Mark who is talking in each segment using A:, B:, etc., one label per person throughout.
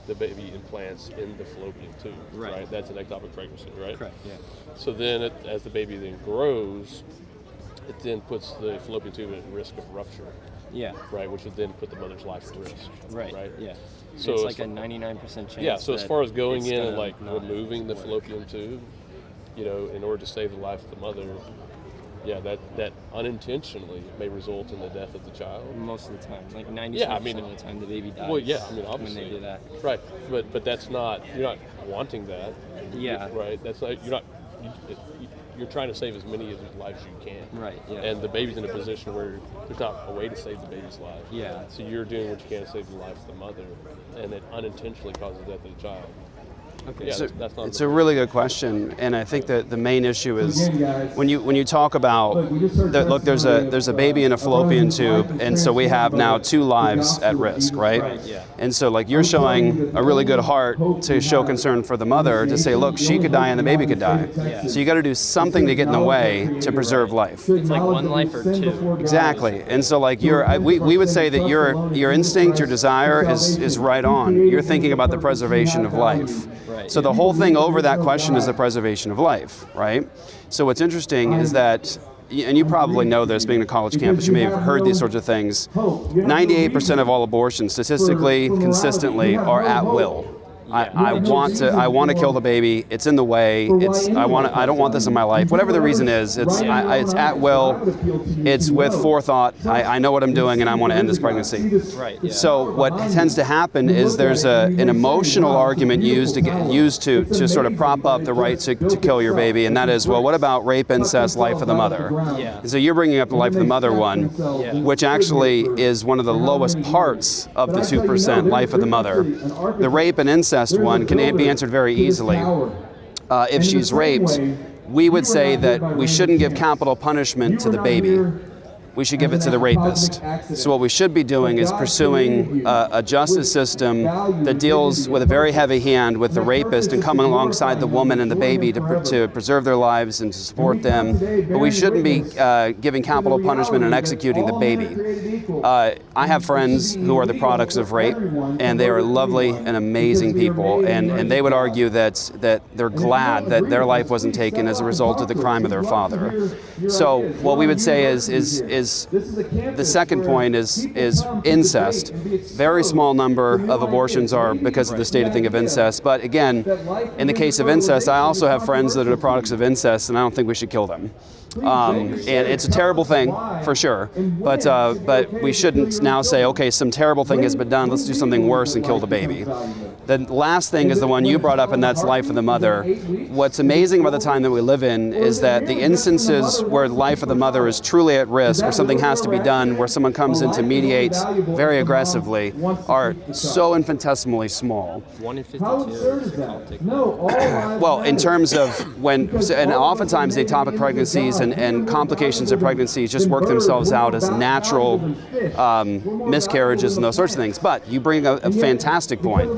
A: the baby implants in the fallopian tube, right? That's an ectopic pregnancy, right?
B: Correct, yeah.
A: So then, as the baby then grows, it then puts the fallopian tube at risk of rupture.
B: Yeah.
A: Right, which would then put the mother's life at risk.
B: Right. Yeah.
A: So
B: it's like a 99% chance.
A: Yeah. So as far as going in and like
B: not
A: removing the fallopian tube, in order to save the life of the mother, yeah, that unintentionally may result in the death of the child.
B: Most of the time, like 90% of the time, the baby dies.
A: Well, yeah, I mean, obviously
B: when they do that.
A: Right, but that's not, you're not wanting that.
B: Yeah.
A: Right. That's not, you're trying to save as many of the lives as you can.
B: Right, yeah.
A: And the baby's in a position where there's not a way to save the baby's life.
B: Yeah.
A: So you're doing what you can to save the life of the mother, and it unintentionally causes the death of the child.
B: Okay.
A: Yeah,
C: So
A: that's not
C: it's a really good question, and I think that the main issue is when you talk about look, there's a baby in a fallopian tube, and so we have now 2 lives at risk, right?
B: Yeah.
C: And so like you're showing a really good heart to show concern for the mother, to say, look, she could die and the baby could die.
B: Yeah.
C: So you got to do something to get in the way to preserve life.
B: It's like one life or 2.
C: Exactly. And so like we would say that your instinct, your desire is right on. You're thinking about the preservation of life.
B: Right.
C: So the whole thing over that question is the preservation of life, right? So what's interesting is that, and you probably know this, being a college campus, you may have heard these sorts of things, 98% of all abortions, statistically, consistently, are at will. I want to kill the baby. It's in the way. I don't want this in my life. Whatever the reason is, it's at will. It's with forethought. I know what I'm doing, and I want to end this pregnancy.
B: Right. Yeah.
C: So what tends to happen is there's an emotional argument used to sort of prop up the right to kill your baby, and that is, well, what about rape, incest, life of the mother?
B: Yeah.
C: And so you're bringing up the life of the mother one, which actually is one of the lowest parts of the 2%, life of the mother. The rape and incest one can be answered very easily. If she's raped, we would say that we shouldn't give capital punishment to the baby. We should give it to the rapist. So what we should be doing is pursuing a justice system that deals with a very heavy hand with the rapist and coming alongside the woman and the baby to preserve their lives and to support them. But we shouldn't be giving capital punishment and executing the baby. I have friends who are the products of rape, and they are lovely and amazing people, and they would argue that they're glad that their life wasn't taken as a result of the crime of their father. So what we would say is the second point is incest. Very small number of abortions are because of the state of thing of incest. But again, in the case of incest, I also have friends that are the products of incest, and I don't think we should kill them. And it's a terrible thing, for sure. But we shouldn't now say, okay, some terrible thing has been done, let's do something worse and kill the baby. The last thing is the one you brought up, and that's life of the mother. What's amazing about the time that we live in is that the instances where the life of the mother is truly at risk, where something has to be done, where someone comes in to mediate very aggressively, are so infinitesimally small.
B: 1 in 52 is a Coptic.
C: Well, in terms of and oftentimes the ectopic pregnancies and complications of pregnancies just work themselves out as natural miscarriages and those sorts of things. But you bring a fantastic point.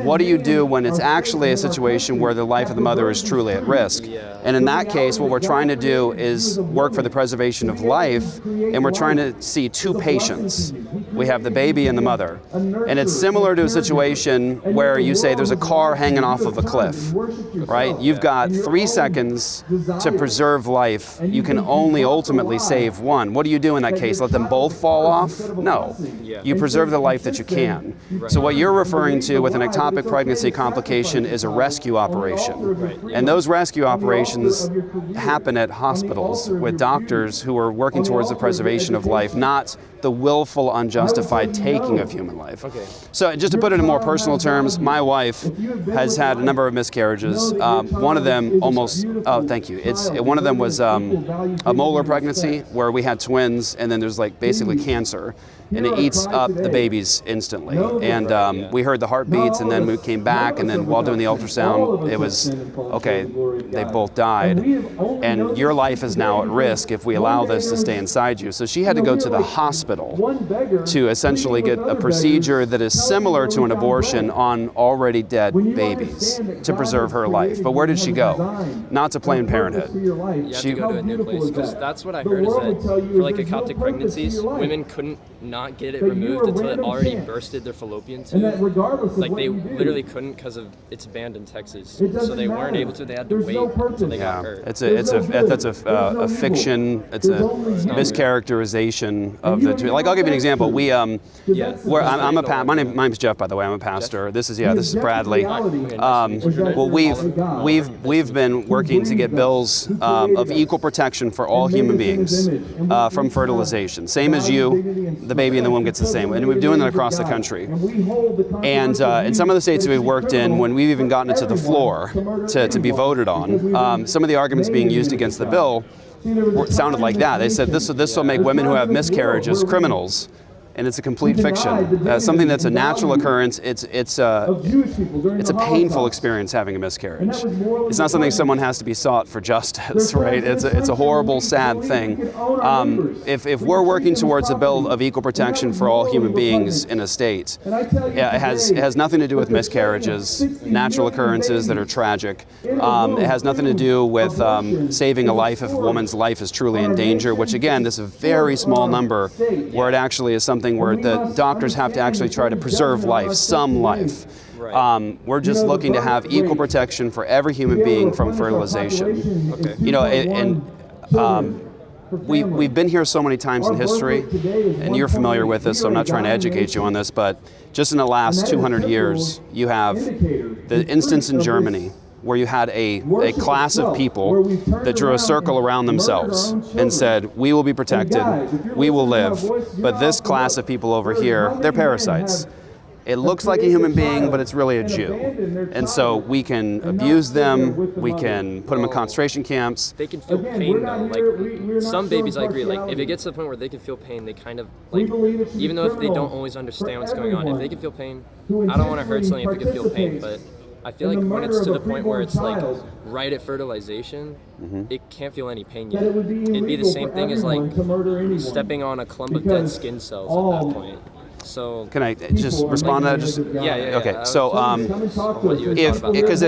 C: What do you do when it's actually a situation where the life of the mother is truly at risk? And in that case, what we're trying to do is work for the preservation of life, and we're trying to see 2 patients. We have the baby and the mother. And it's similar to a situation where you say there's a car hanging off of a cliff, right? You've got 3 seconds to preserve life. You can only ultimately save one. What do you do in that case? Let them both fall off? No. You preserve the life that you can. So what you're referring to with an ectopic pregnancy complication is a rescue operation. And those rescue operations happen at hospitals with doctors who are working towards the preservation of life, not the willful, unjustified taking of human life. Okay. So just to put it in more personal terms, my wife has had a number of miscarriages. One of them almost, thank you. One of them was a molar pregnancy where we had twins, and then there's like basically cancer, and it eats up the babies instantly. And we heard the heartbeats, and then we came back, and then while doing the ultrasound, it was, okay, they both died. And your life is now at risk if we allow this to stay inside you. So she had to go to the hospital to essentially get a procedure that is similar to an abortion on already dead babies to preserve her life. But where did she go? Not to Planned Parenthood.
B: You have to go to a new place, because that's what I heard, is that for like ectopic pregnancies, women couldn't not not get it removed until it already bursted their fallopian tube. Like they literally couldn't because of it's banned in Texas, so they weren't able to. They had to wait until they got hurt.
C: That's a fiction. It's a mischaracterization of the. Like I'll give you an example. My name's Jeff, by the way. I'm a pastor. This is Bradley. Well, we've been working to get bills of equal protection for all human beings from fertilization. Same as you, the baby in the womb gets the same. And we've been doing that across the country. And in some of the states we've worked in, when we've even gotten it to the floor to be voted on, some of the arguments being used against the bill sounded like that. They said this will make women who have miscarriages criminals. And it's a complete fiction. Something that's a natural occurrence. It's a painful experience having a miscarriage. It's not something someone has to be sought for justice, right? It's a horrible, sad thing. If we're working towards a bill of equal protection for all human beings in a state, it has nothing to do with miscarriages, natural occurrences that are tragic. It has nothing to do with saving a life if a woman's life is truly in danger, which again, this is a very small number where it actually is something where the doctors have to actually try to preserve life, some life. Right. We're just looking to have equal protection for every human being from fertilization. Okay. You know, we've been here so many times in history, and you're familiar with this, so I'm not trying to educate you on this, but just in the last 200 years, you have the instance in Germany where you had a class of people that drew a circle around themselves and said, we will be protected, we will live, but this class of people over here, they're parasites. It looks like a human being, but it's really a Jew. And so we can abuse them, we can put them in concentration camps.
B: They can feel pain though. Like some babies, I agree, like if it gets to the point where they can feel pain, they kind of like, even though if they don't always understand what's going on, if they can feel pain, I don't want to hurt something if they can feel pain, but I feel like when it's to the point where it's like right at fertilization, it can't feel any pain yet. It'd be the same thing as like stepping on a clump of dead skin cells at that point. So
C: can I just respond to that? Just
B: yeah.
C: Okay. So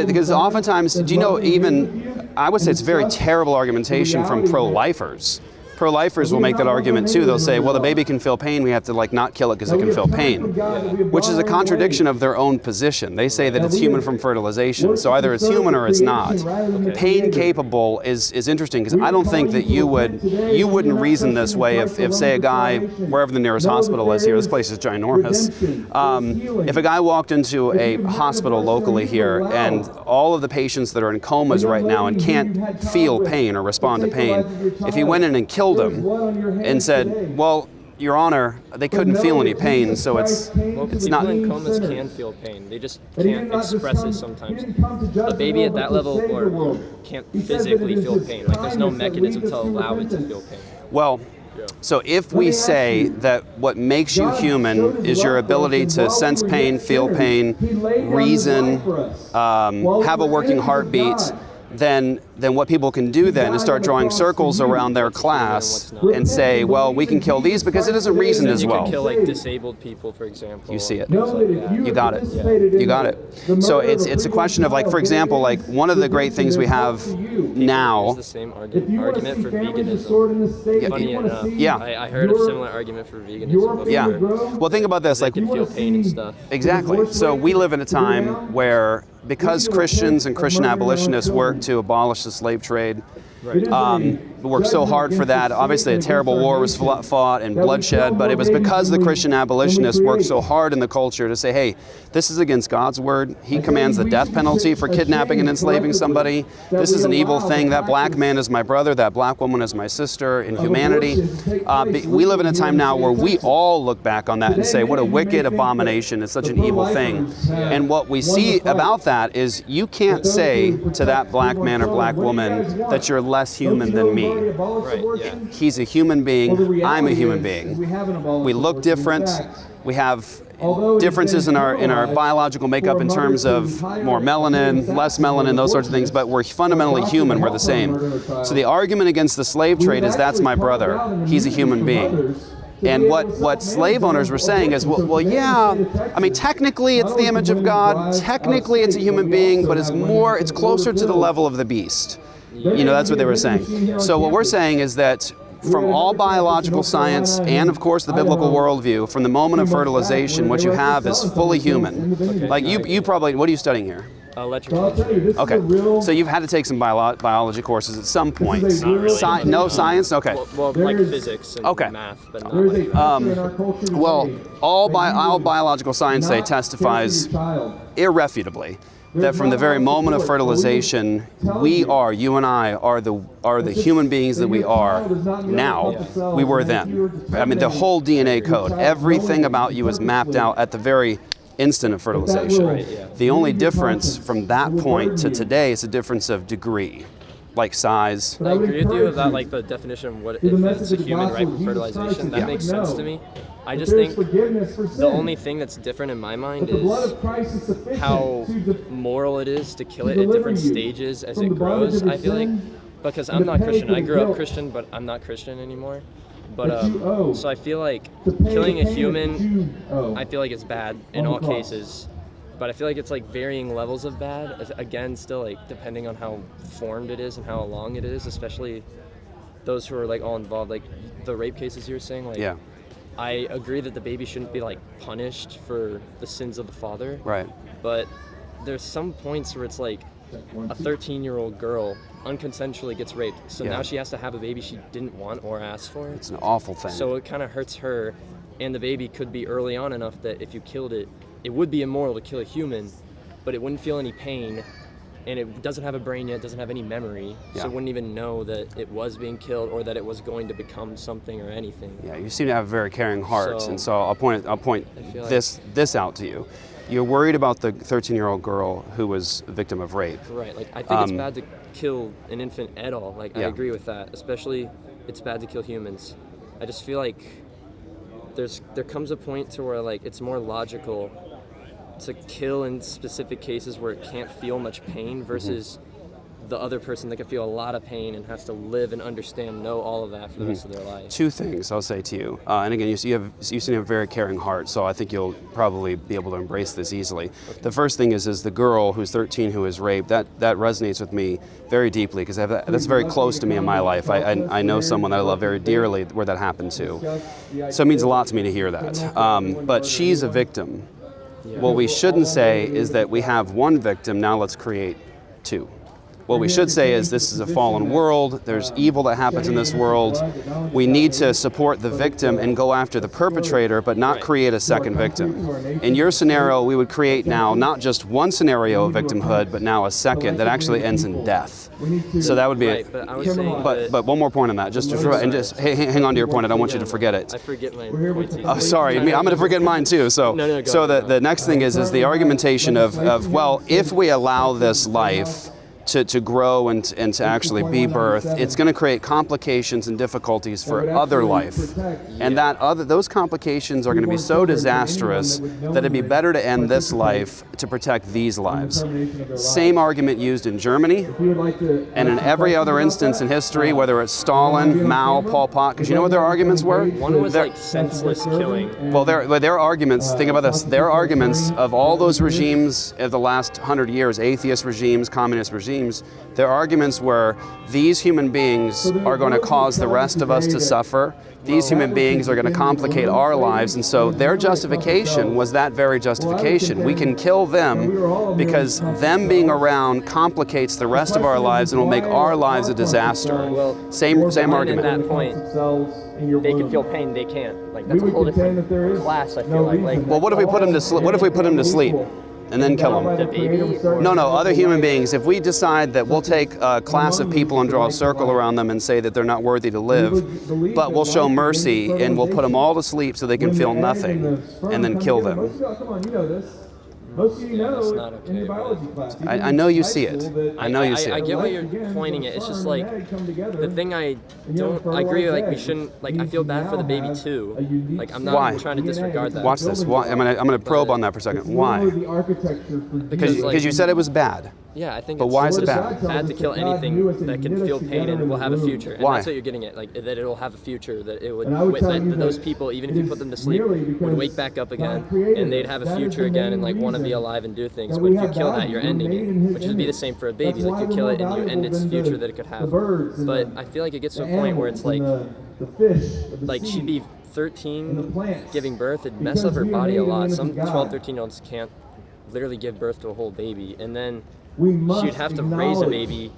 C: because oftentimes, do you know, even I would say it's very terrible argumentation from pro-lifers. Pro-lifers will make that argument too. They'll say, well, the baby can feel pain, we have to like not kill it because it can feel pain, which is a contradiction of their own position. They say that it's human from fertilization, so either it's human or it's not. Pain capable is interesting because I don't think that you wouldn't reason this way if say a guy, wherever the nearest hospital is here, this place is ginormous, if a guy walked into a hospital locally here and all of the patients that are in comas right now and can't feel pain or respond to pain, if he went in and killed them and said, well, Your Honor, they couldn't feel any pain, so it's not.
B: People in comas can feel pain. They just can't express it sometimes. A baby at that level or can't physically feel pain. Like there's no mechanism to allow it to feel pain.
C: Well, so if we say that what makes you human is your ability to sense pain, feel pain, reason, have a working heartbeat, then what people can do then is start drawing circles around their class and say, well, we can kill these because it isn't reasoned as well.
B: You can kill like disabled people, for example.
C: You see it. You got it. You got it. So it's a question of like, for example, like one of the great things we have now.
B: It's the same argument for veganism. Funny enough.
C: Yeah.
B: I heard a similar argument for veganism before.
C: Yeah. Well, think about this.
B: They
C: like,
B: can feel pain and stuff.
C: Exactly. So we live in a time where because Christians and Christian abolitionists work to abolish the slave trade, worked so hard for that. Obviously a terrible war was fought and bloodshed, but it was because the Christian abolitionists worked so hard in the culture to say, hey, this is against God's word. He commands the death penalty for kidnapping and enslaving somebody. This is an evil thing. That black man is my brother. That black woman is my sister in humanity. We live in a time now where we all look back on that and say, what a wicked abomination. It's such an evil thing. And what we see about that is you can't say to that black man or black woman that you're less human than me.
B: Right, yeah.
C: He's a human being, I'm a human being. We look different, we have differences in our biological makeup in terms of more melanin, less melanin, those sorts of things, but we're fundamentally human, we're the same. So the argument against the slave trade is that's my brother, he's a human being. And what slave owners were saying is, well, yeah, I mean, technically it's the image of God, technically it's a human being, but it's closer to the level of the beast. You know, that's what they were saying. So what we're saying is that from all biological science and, of course, the biblical worldview, from the moment of fertilization, what you have is fully human. Like you probably, what are you studying here?
B: Electrical.
C: Okay, so you've had to take some biology courses at some point.
B: Not really.
C: No science? Okay.
B: Well, like physics and math, but not like
C: Well, all biological science testifies irrefutably that from the very moment of fertilization, you and I are the human beings that we are now. We were then. I mean, the whole DNA code, everything about you is mapped out at the very instant of fertilization.
B: Right, yeah.
C: The only difference from that point to today is a difference of degree, like size.
B: I agree with you about like the definition of what if it's a human right from fertilization. That makes sense to me. I just think the only thing that's different in my mind is how moral it is to kill it at different stages as it grows. I feel like, because I'm not Christian. I grew up Christian, but I'm not Christian anymore. But so I feel like killing a human, I feel like it's bad in all cases. But I feel like it's like varying levels of bad. Again, still like depending on how formed it is and how long it is, especially those who are like all involved, like the rape cases you were saying. Like,
C: Yeah.
B: I agree that the baby shouldn't be like punished for the sins of the father.
C: Right.
B: But there's some points where it's like a 13-year-old girl unconsensually gets raped. So now she has to have a baby she didn't want or ask for.
C: It's an awful thing.
B: So it kind of hurts her, and the baby could be early on enough that if you killed it, it would be immoral to kill a human, but it wouldn't feel any pain, and it doesn't have a brain yet, doesn't have any memory, so it wouldn't even know that it was being killed or that it was going to become something or anything.
C: Yeah, you seem to have a very caring heart,
B: So,
C: and so I'll point this out to you. You're worried about the 13-year-old girl who was a victim of rape.
B: Right, like I think it's bad to kill an infant at all. Like I agree with that. Especially, it's bad to kill humans. I just feel like there comes a point to where like it's more logical to kill in specific cases where it can't feel much pain versus the other person that can feel a lot of pain and has to live and understand, know all of that for the rest of their life.
C: Two things I'll say to you, and again, you seem to have a very caring heart, so I think you'll probably be able to embrace this easily. Okay. The first thing is the girl who's 13 who is raped. That resonates with me very deeply because that's very close to me in my life. I know someone that I love very dearly where that happened to, so it means a lot to me to hear that. But she's a victim. What we shouldn't say is that we have one victim, now let's create two. What we should say is this is a fallen world, there's evil that happens in this world, we need to support the victim and go after the perpetrator, but not create a second victim. In your scenario, we would create now not just one scenario of victimhood, but now a second that actually ends in death. So that would be
B: But I was saying
C: but one more point on that, just hang on to your point, I don't want you to forget it.
B: I forget my points.
C: Oh, sorry, I'm going to forget mine too. So, the next thing is the argumentation of well, if we allow this life to grow and to actually be birthed, it's going to create complications and difficulties for other life. And those complications are going to be so disastrous that it'd be better to end this life to protect these lives. Same argument used in Germany and in every other instance in history, whether it's Stalin, Mao, Pol Pot, because you know what their arguments were?
B: One was like senseless killing.
C: Well, their arguments, think about this, their arguments of all those regimes of the last 100 years, atheist regimes, communist regimes, their arguments were these human beings are going to cause the rest of us to suffer. These human beings are going to complicate our lives, and so their justification was that very justification. We can kill them because them being around complicates the rest of our lives and will make our lives a disaster.
B: Well,
C: same argument.
B: At that point, they can feel pain. They can't. Like that's a whole different class. I feel like.
C: Well, what if we put them to sleep? What if we put them to sleep? And then kill them.
B: The baby?
C: No, other human beings. If we decide that we'll take a class of people and draw a circle around them and say that they're not worthy to live, but we'll show mercy and we'll put them all to sleep so they can feel nothing, and then kill them.
D: Most of you know
B: It's
D: it
B: not okay,
D: in your biology class.
C: I know you see it. I know you see
B: I
C: it.
B: get what you're pointing at. It's just like the thing I agree. Like we shouldn't. Like I feel bad for the baby too. Like I'm not
C: Why?
B: trying to disregard that.
C: Watch this. Why? I'm gonna probe on that for a second. Why?
D: The architecture for
C: Because you said it was bad.
B: Yeah, I think
C: But
B: it's
C: why is it bad?
B: bad to kill anything that can feel pain and will have a future. And
C: Why?
B: that's what you're getting at, like that it'll have a future, that it would,
D: And I would tell you
B: that those
D: that
B: people, even if you put them to sleep,
D: merely
B: would
D: because
B: wake back up again
D: God created
B: and they'd
D: us.
B: have a
D: That is
B: future
D: the
B: again and
D: main
B: like want to be
D: reason
B: alive and do things.
D: that
B: But
D: we
B: if you
D: have
B: kill that,
D: value.
B: you're
D: We're
B: ending
D: made in
B: it,
D: His
B: which would be the
D: image.
B: same for a baby.
D: That's
B: Like
D: why
B: you
D: we're
B: kill
D: more
B: it and you end
D: valuable
B: its
D: than
B: future
D: the-
B: that it could
D: the
B: have.
D: birds and
B: But I feel like it gets to a
D: the
B: point where it's like
D: animals and the fish, the
B: like
D: sea.
B: she'd be
D: and the
B: 13
D: plants.
B: giving birth, it'd mess
D: Because
B: up her
D: we are
B: body
D: made
B: a
D: in the
B: lot.
D: image
B: Some
D: of God.
B: 12, 13-year-olds can't literally give birth to a whole baby, and then
D: We must
B: she'd have to raise a
D: acknowledge
B: baby.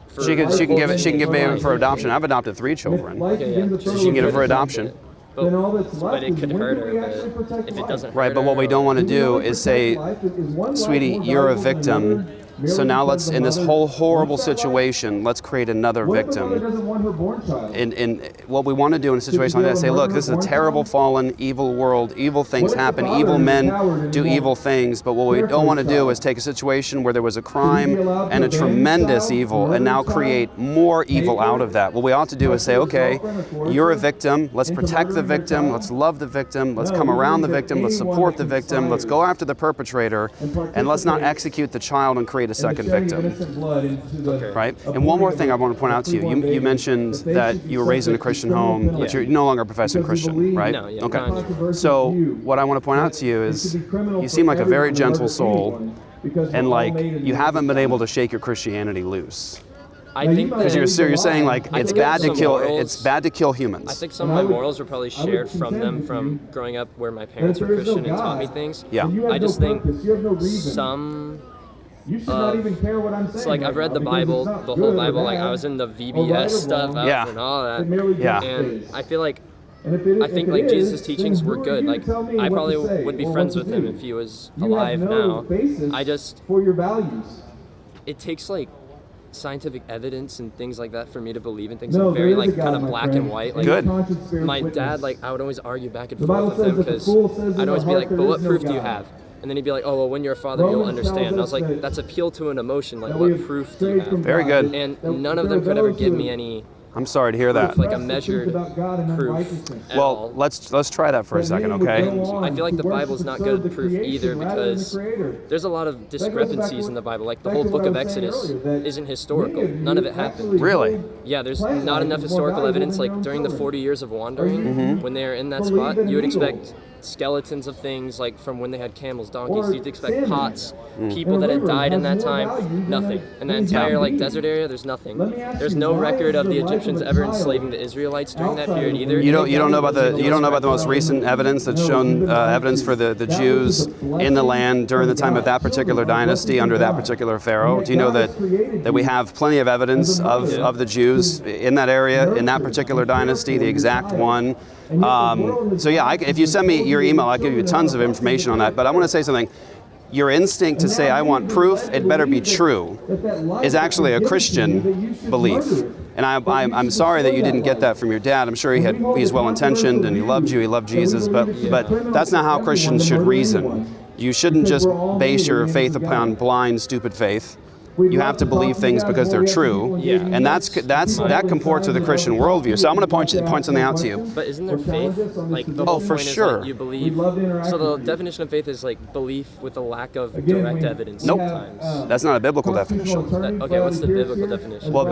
B: For
C: She can give it. She can give baby
B: life.
C: for adoption. I've adopted 3 children.
D: Life
B: Okay,
D: begins
B: yeah.
D: at
C: She can get it for
D: fertilization.
C: adoption.
D: Then all that's
B: But
D: left
B: it
D: is
B: could
D: when
B: hurt
D: do
B: her.
D: we actually
B: But
D: protect
B: if it
D: life?
B: doesn't
C: Right,
B: hurt
C: but what we
B: her,
C: don't want to
D: Do we
C: do
D: really
C: is
D: protect
C: say,
D: life? Is one life
C: sweetie,
D: more
C: you're a
D: valuable than
C: victim,
D: another merely
C: so now
D: because
C: let's,
D: the
C: in this
D: mother
C: whole horrible
D: wants that life?
C: situation, let's create another
D: What if the mother
C: victim.
D: doesn't want her born child?
C: And what we want to do in a situation like that, say, look, this is a terrible, fallen, evil world. Evil things
D: What if the
C: happen.
D: father
C: Evil
D: is a
C: men
D: coward and
C: do
D: won't
C: evil things. But what we
D: care
C: don't
D: for
C: want to
D: his
C: do
D: child?
C: is take a situation where there was a
D: Should he
C: crime
D: be allowed to
C: and a
D: abandon his
C: tremendous
D: child,
C: evil,
D: murder
C: and now
D: his child,
C: create more evil
D: for
C: out
D: it,
C: of that. What we ought to do is say,
D: torture his
C: okay,
D: girlfriend or coerce
C: you're a
D: her
C: victim. Let's
D: into
C: protect the
D: murdering her
C: victim.
D: child?
C: Let's love the victim. Let's
D: No,
C: come
D: we
C: around the
D: believe that
C: victim. Let's
D: anyone
C: support
D: that
C: the victim.
D: conspires
C: Let's go after the perpetrator, and let's not execute the child and create a
D: and the
C: second
D: shedding of
C: victim.
D: innocent blood into the
C: Right? And one more thing I want to point out to you. You mentioned that you were raised in a Christian home, but you're no longer a professing Christian, right?
B: No, yeah,
C: Okay.
B: not
C: So what I want to point out to you is you seem like a very gentle soul, and like you haven't been able to shake your Christianity loose.
B: I think
C: Because
B: that
C: you're saying like
B: I
C: it's
B: think
C: bad to
B: some
C: kill.
B: morals-
C: It's bad to kill
B: I
C: humans.
B: think some of my morals were probably shared from them from growing up where my parents were Christian and taught me things.
C: Yeah.
D: then you have
B: I just
D: no
B: think
D: purpose, you have no reason.
B: some
D: You should not even care what I'm saying.
B: it's like I've read the
D: because
B: Bible,
D: it's not
B: the
D: good
B: whole
D: or
B: Bible, like
D: bad.
B: I was in the
D: Or right
B: VBS
D: or
B: stuff,
D: wrong.
C: Yeah.
B: and all that.
D: It merely
C: Yeah.
D: just
B: And
D: is.
B: I feel like
D: And if it,
B: I think
D: if it
B: like
D: is,
B: Jesus'
D: then
B: teachings
D: who
B: were
D: are
B: good.
D: you to
B: Like
D: tell me
B: I
D: what
B: probably
D: to say
B: would be
D: or
B: friends
D: what
B: with
D: to
B: him
D: do?
B: if he was
D: You
B: alive
D: have no
B: now.
D: basis
B: I just
D: for your values.
B: it takes like scientific evidence and things like that for me to believe in things
D: No,
B: in very
D: there is a
B: like
D: God,
B: kind of
D: my
B: black
D: friend,
B: and white. Like
C: Good.
D: conscience bears
B: my
D: witness.
B: dad, like I would always argue back and
D: The
B: forth
D: Bible
B: with
D: says
B: him
D: that the
B: because
D: fool says in
B: I'd always
D: the
B: be
D: heart
B: like,
D: there
B: but
D: is
B: what
D: no
B: proof do you
D: God.
B: have? And then he'd be like, oh well, when you're a father, you'll
D: Romans
B: understand. And I was
D: tells us
B: like,
D: that-
B: that's appeal to an emotion. Like
D: that we
B: what
D: have
B: proof do you
D: strayed from
B: have?
C: Very
D: God.
C: good.
B: And
D: That
B: none of
D: there
B: them
D: are
B: could ever
D: those
B: give
D: who
B: me any
C: I'm sorry to hear that.
B: like a
D: profess the truth
B: measured
D: about God and
B: proof.
D: unrighteousness.
B: at
C: Well,
B: all.
C: let's try that for a
D: That
C: second,
D: many would
C: okay?
D: go on
B: I feel like
D: to
B: the
D: worship
B: Bible's
D: and
B: not
D: serve
B: good
D: the
B: proof
D: creation
B: either
D: rather than the
B: because
D: Creator.
B: there's a lot of
D: That goes back
B: discrepancies
D: to-
B: in the Bible. Like the
D: back
B: whole
D: to what
B: book
D: I
B: of
D: was saying
B: Exodus
D: earlier, that
B: isn't historical.
D: many of
B: None of
D: you
B: it happened.
D: actually
C: Really?
D: believe
B: Yeah, there's
D: plant
B: not
D: life
B: enough
D: is more
B: historical
D: valuable
B: evidence.
D: than your
B: Like
D: own
B: during the
D: children.
B: 40 years of wandering, when they're in that
D: Believe
B: spot,
D: in
B: you would
D: evil.
B: expect skeletons of things like from when they had camels, donkeys.
D: Or
B: You'd expect
D: sin.
B: pots,
C: Mm.
B: people
D: And
B: that had
D: remember,
B: died in
D: it has
B: that
D: more
B: time.
D: value than
B: Nothing. In the
D: a
B: entire like
D: being.
B: desert area, there's nothing.
D: Let me ask
B: There's
D: you,
B: no
D: why
B: record
D: is
B: of the
D: the life of
B: Egyptians
D: a
B: ever
D: child
B: enslaving the Israelites during that
D: outside
B: period
D: of
B: either.
D: the
C: You don't know about the
B: It was
C: most recent evidence that's shown evidence for the Jews in the land during the time of that particular dynasty under that particular pharaoh. Do you know that we have plenty of evidence of the Jews in that area in that particular dynasty, the exact one? So yeah, if you send me your email, I'll give you tons of information on that. But I want to say something. Your instinct to say I want proof, it better be true, is actually a Christian belief. And I'm sorry that you didn't get that from your dad. I'm sure he's well-intentioned and he loved you, he loved Jesus, but that's not how Christians should reason. You shouldn't just base your faith upon blind, stupid faith. You have to believe things because they're true, and that comports with the Christian worldview. So I'm going to point something out to you.
B: But isn't there faith? Like the
C: Oh,
B: whole
C: for
B: point is,
C: sure.
B: like, you believe. So the definition of faith is like belief with a lack of
D: Again,
B: direct
D: we-
B: evidence.
C: Nope.
B: Sometimes.
C: That's not a biblical definition.
B: Okay, what's the biblical definition?
C: Well,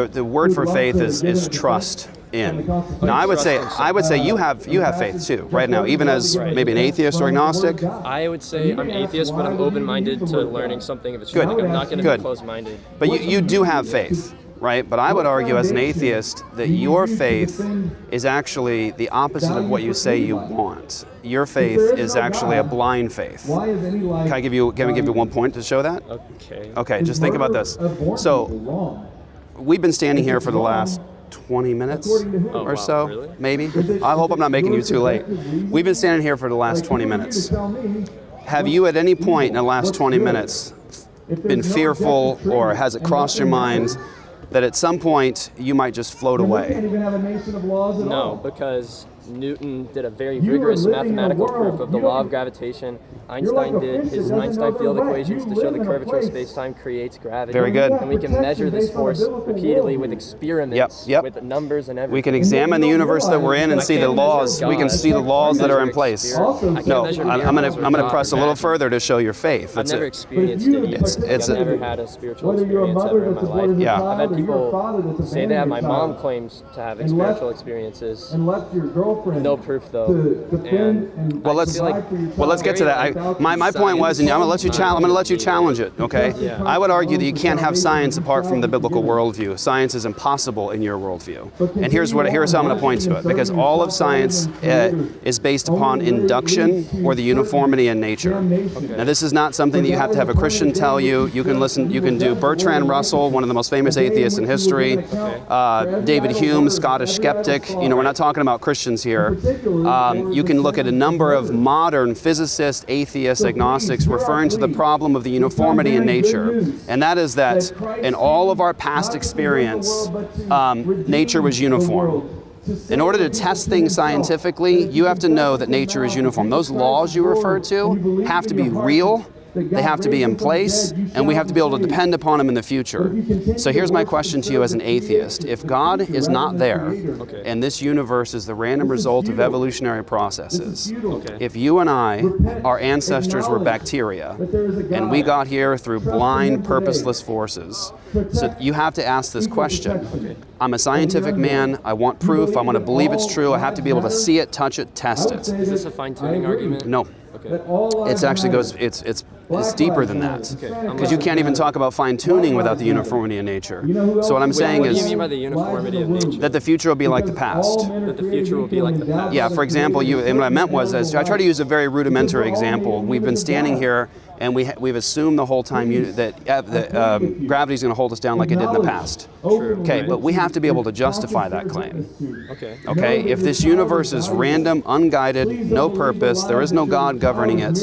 C: the word for faith is trust in. Now, I would say you have faith too, right now, even as maybe an atheist or agnostic.
B: I would say I'm atheist, but I'm open-minded to learning something if it's
C: Good.
B: true. Like, I'm not going to
C: Good.
B: be closed-minded.
C: But you do have faith, right? But I would argue as an atheist that your faith is actually the opposite of what you say you want. Your faith is actually a blind faith.
D: Why is any life
C: Can I give you 1 point to show that?
B: Okay.
C: Okay, just think about this. So we've been standing here for the last 20 minutes or
B: wow,
C: so,
B: really?
C: maybe. I hope I'm not making you too late. We've been standing here for the last 20 minutes. Have you at any point in the last 20 minutes been fearful, or has it crossed your mind that at some point you might just float away?
B: No, because Newton did a very rigorous mathematical proof of the law of gravitation. Einstein did his Einstein field equations to show the curvature of space-time creates gravity.
C: Very good.
B: And we can measure this force repeatedly with experiments,
C: Yep.
B: with numbers and everything.
C: We can examine the universe that we're in and see the laws. We can see the laws that are in place. No, I'm gonna press a little further to show your faith.
B: I've never experienced it either. I've never had a spiritual experience ever in my life.
C: Yeah.
B: I've had people say that. My mom claims to have spiritual experiences. No proof though. And
C: Well, let's get to that. My point was, and I'm gonna let you challenge it. Okay.
B: Yeah.
C: I would argue that you can't have science apart from the biblical worldview. Science is impossible in your worldview. And here's how I'm going to point to it. Because all of science is based upon induction or the uniformity in nature. Now, this is not something that you have to have a Christian tell you. You can do Bertrand Russell, one of the most famous atheists in history. David Hume, Scottish skeptic. We're not talking about Christians here. You can look at a number of modern physicists, atheists, agnostics referring to the problem of the uniformity in nature. And that is that in all of our past experience, nature was uniform. In order to test things scientifically, you have to know that nature is uniform. Those laws you referred to have to be real, they have to be in place, and we have to be able to depend upon them in the future. So here's my question to you as an atheist. If God is not there, and this universe is the random result of evolutionary processes, if you and I, our ancestors were bacteria, and we got here through blind, purposeless forces, so you have to ask this question. I'm a scientific man, I want proof, I want to believe it's true, I have to be able to see it, touch it, test it.
B: Is this a fine-tuning argument?
C: No. It actually goes, it's deeper than that. Because you can't even talk about fine-tuning without the uniformity of nature. So what I'm saying
B: What do you
C: is
B: mean by the uniformity of nature?
C: that the future will be like the past.
B: That the future will be like the past?
C: Yeah, for example, and what I meant was, I try to use a very rudimentary example. We've been standing here and we've assumed the whole time that gravity is going to hold us down like it did in the past.
B: True.
C: Okay, but we have to be able to justify that claim.
B: Okay.
C: If this universe is random, unguided, no purpose, there is no God governing it,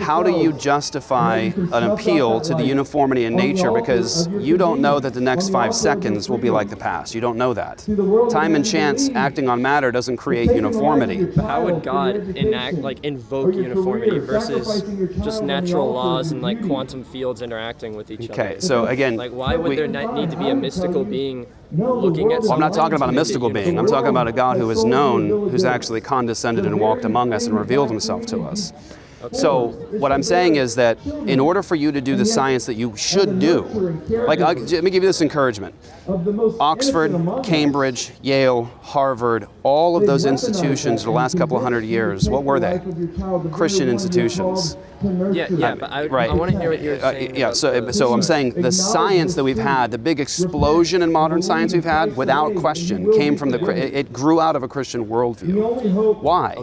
C: how do you justify an appeal to the uniformity in nature? Because you don't know that the next 5 seconds will be like the past. You don't know that. Time and chance acting on matter doesn't create uniformity.
B: But how would God invoke uniformity versus just natural laws and quantum fields interacting with each other?
C: Okay, so again,
B: why would there need to be a mystical being looking at?
C: Well, I'm not talking about a mystical being. I'm talking about a God who is known, who's actually condescended and walked among us and revealed himself to us. So what I'm saying is that in order for you to do the science that you should do, let me give you this encouragement. Oxford, Cambridge, Yale, Harvard, all of those institutions for the last couple of hundred years, what were they? Christian institutions.
B: Yeah, but I want to hear what you're saying.
C: So I'm saying the science that we've had, the big explosion in modern science we've had, without question, came from it grew out of a Christian worldview. Why?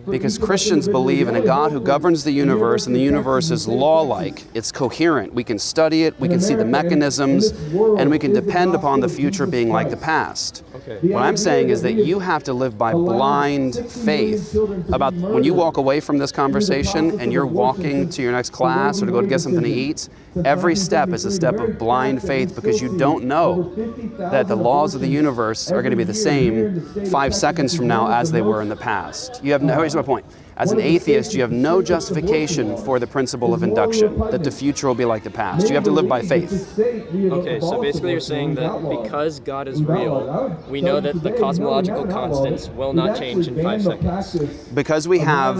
C: Because Christians believe in a God who governs the universe, and the universe is law-like. It's coherent. We can study it, we can see the mechanisms, and we can depend upon the future being like the past. What I'm saying is that you have to live by blind faith about when you walk away from this conversation and you're walking to your next class or to go to get something to eat, every step is a step of blind faith because you don't know that the laws of the universe are going to be the same 5 seconds from now as they were in the past. Here's my point. As an atheist, you have no justification for the principle of induction, that the future will be like the past. You have to live by faith.
B: Okay, so basically you're saying that because God is real, we know that the cosmological constants will not change in 5 seconds.
C: Because we have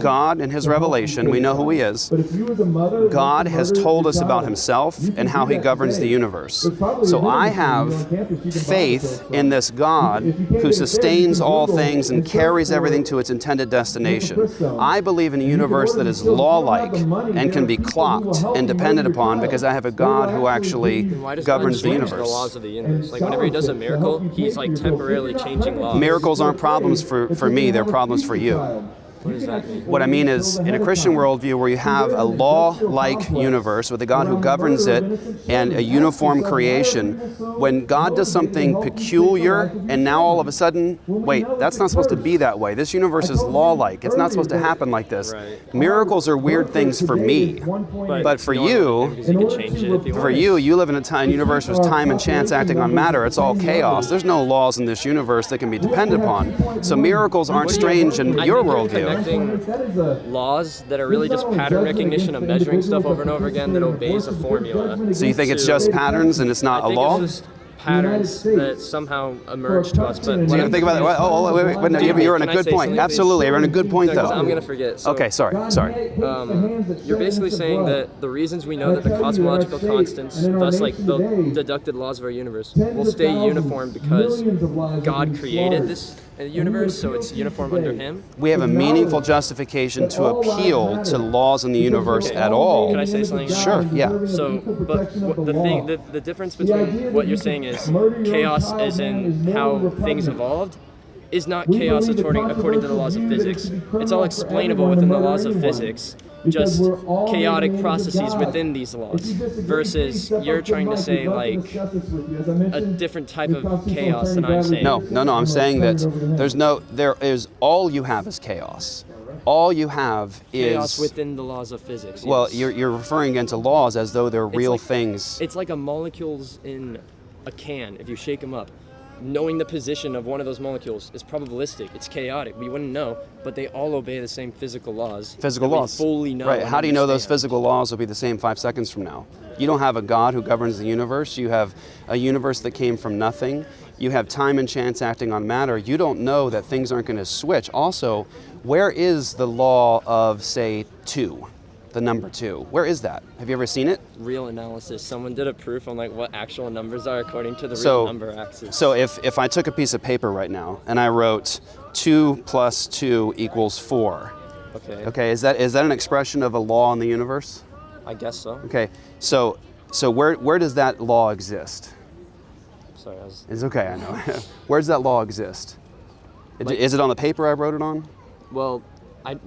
C: God and His revelation, we know who He is. God has told us about Himself and how He governs the universe. So I have faith in this God who sustains all things and carries everything to its intended destination. I believe in a universe that is law-like and can be clocked and depended upon because I have a God who actually governs the universe.
B: The laws of the universe. Whenever He does a miracle, He's temporarily changing laws.
C: Miracles aren't problems for me, they're problems for you.
B: What does that mean?
C: What I mean is, in a Christian worldview where you have a law-like universe with a God who governs it and a uniform creation, when God does something peculiar and now all of a sudden, wait, that's not supposed to be that way. This universe is law-like. It's not supposed to happen like this.
B: Right.
C: Miracles are weird things for me. But for you,
B: Because you can change it if you
C: for
B: want.
C: you live in a universe with time and chance acting on matter. It's all chaos. There's no laws in this universe that can be depended upon. So miracles aren't strange in your worldview.
B: Connecting laws that are really just pattern recognition of measuring stuff over and over again that obeys a formula.
C: So you think it's just patterns and it's not a law?
B: It's just patterns that somehow emerge to us. But
C: So you think about that. Oh, wait, no, you're on a
B: Can I
C: good
B: say
C: point.
B: something?
C: Absolutely, you're on a good point,
B: No, 'cause
C: though.
B: I'm gonna forget. So,
C: Okay, sorry.
B: You're basically saying that the reasons we know that the cosmological constants, thus like the deducted laws of our universe, will stay uniform because God created this universe, so it's uniform under Him.
C: We have a meaningful justification to appeal to laws in the universe at all.
B: Can I say something?
C: Sure, yeah.
B: So, but the difference between what you're saying is chaos as in how things evolved is not chaos according to the laws of physics. It's all explainable within the laws of physics, just chaotic processes within these laws, versus you're trying to say like a different type of chaos than I'm saying.
C: No, I'm saying that there is, all you have is chaos. All you have is
B: Chaos within the laws of physics.
C: Well,
B: yes.
C: you're referring again to laws as though they're real
B: like-
C: things.
B: It's like a molecules in a can. If you shake them up, knowing the position of one of those molecules is probabilistic. It's chaotic. We wouldn't know, but they all obey the same physical laws.
C: Physical
B: that we
C: laws.
B: fully know.
C: Right.
B: and
C: How do you know those
B: understand.
C: physical laws will be the same 5 seconds from now? You don't have a God who governs the universe. You have a universe that came from nothing. You have time and chance acting on matter. You don't know that things aren't going to switch. Also, where is the law of, say, 2? The number 2. Where is that? Have you ever seen it?
B: Real analysis. Someone did a proof on like what actual numbers are according to the
C: So-
B: real number axis.
C: So if I took a piece of paper right now and I wrote 2 plus 2 equals 4. Okay, is that an expression of a law in the universe?
B: I guess so.
C: Okay, so where does that law exist?
B: Sorry,
C: It's okay, I know. Where does that law exist? Is it on the paper I wrote it on?
B: well,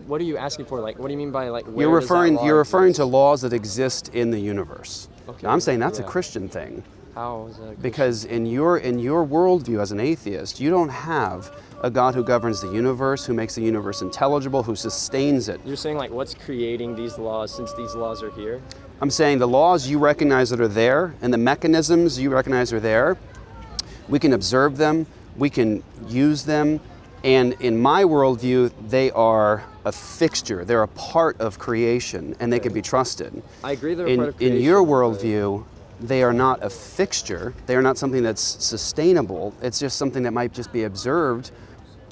B: what are you asking for? Like, what do you mean by like? Where
C: You're
B: does that
C: referring
B: law
C: to laws that exist in the universe.
B: Okay,
C: Now, I'm saying that's a
B: yeah.
C: Christian thing.
B: How is that?
C: Because in your worldview as an atheist, you don't have a God who governs the universe, who makes the universe intelligible, who sustains it.
B: You're saying like what's creating these laws since these laws are here?
C: I'm saying the laws you recognize that are there and the mechanisms you recognize are there, we can observe them, we can use them, and in my worldview, they are a fixture. They're a part of creation, and they can be trusted.
B: I agree they're a part of creation.
C: In your
B: but-
C: worldview, they are not a fixture. They are not something that's sustainable. It's just something that might just be observed.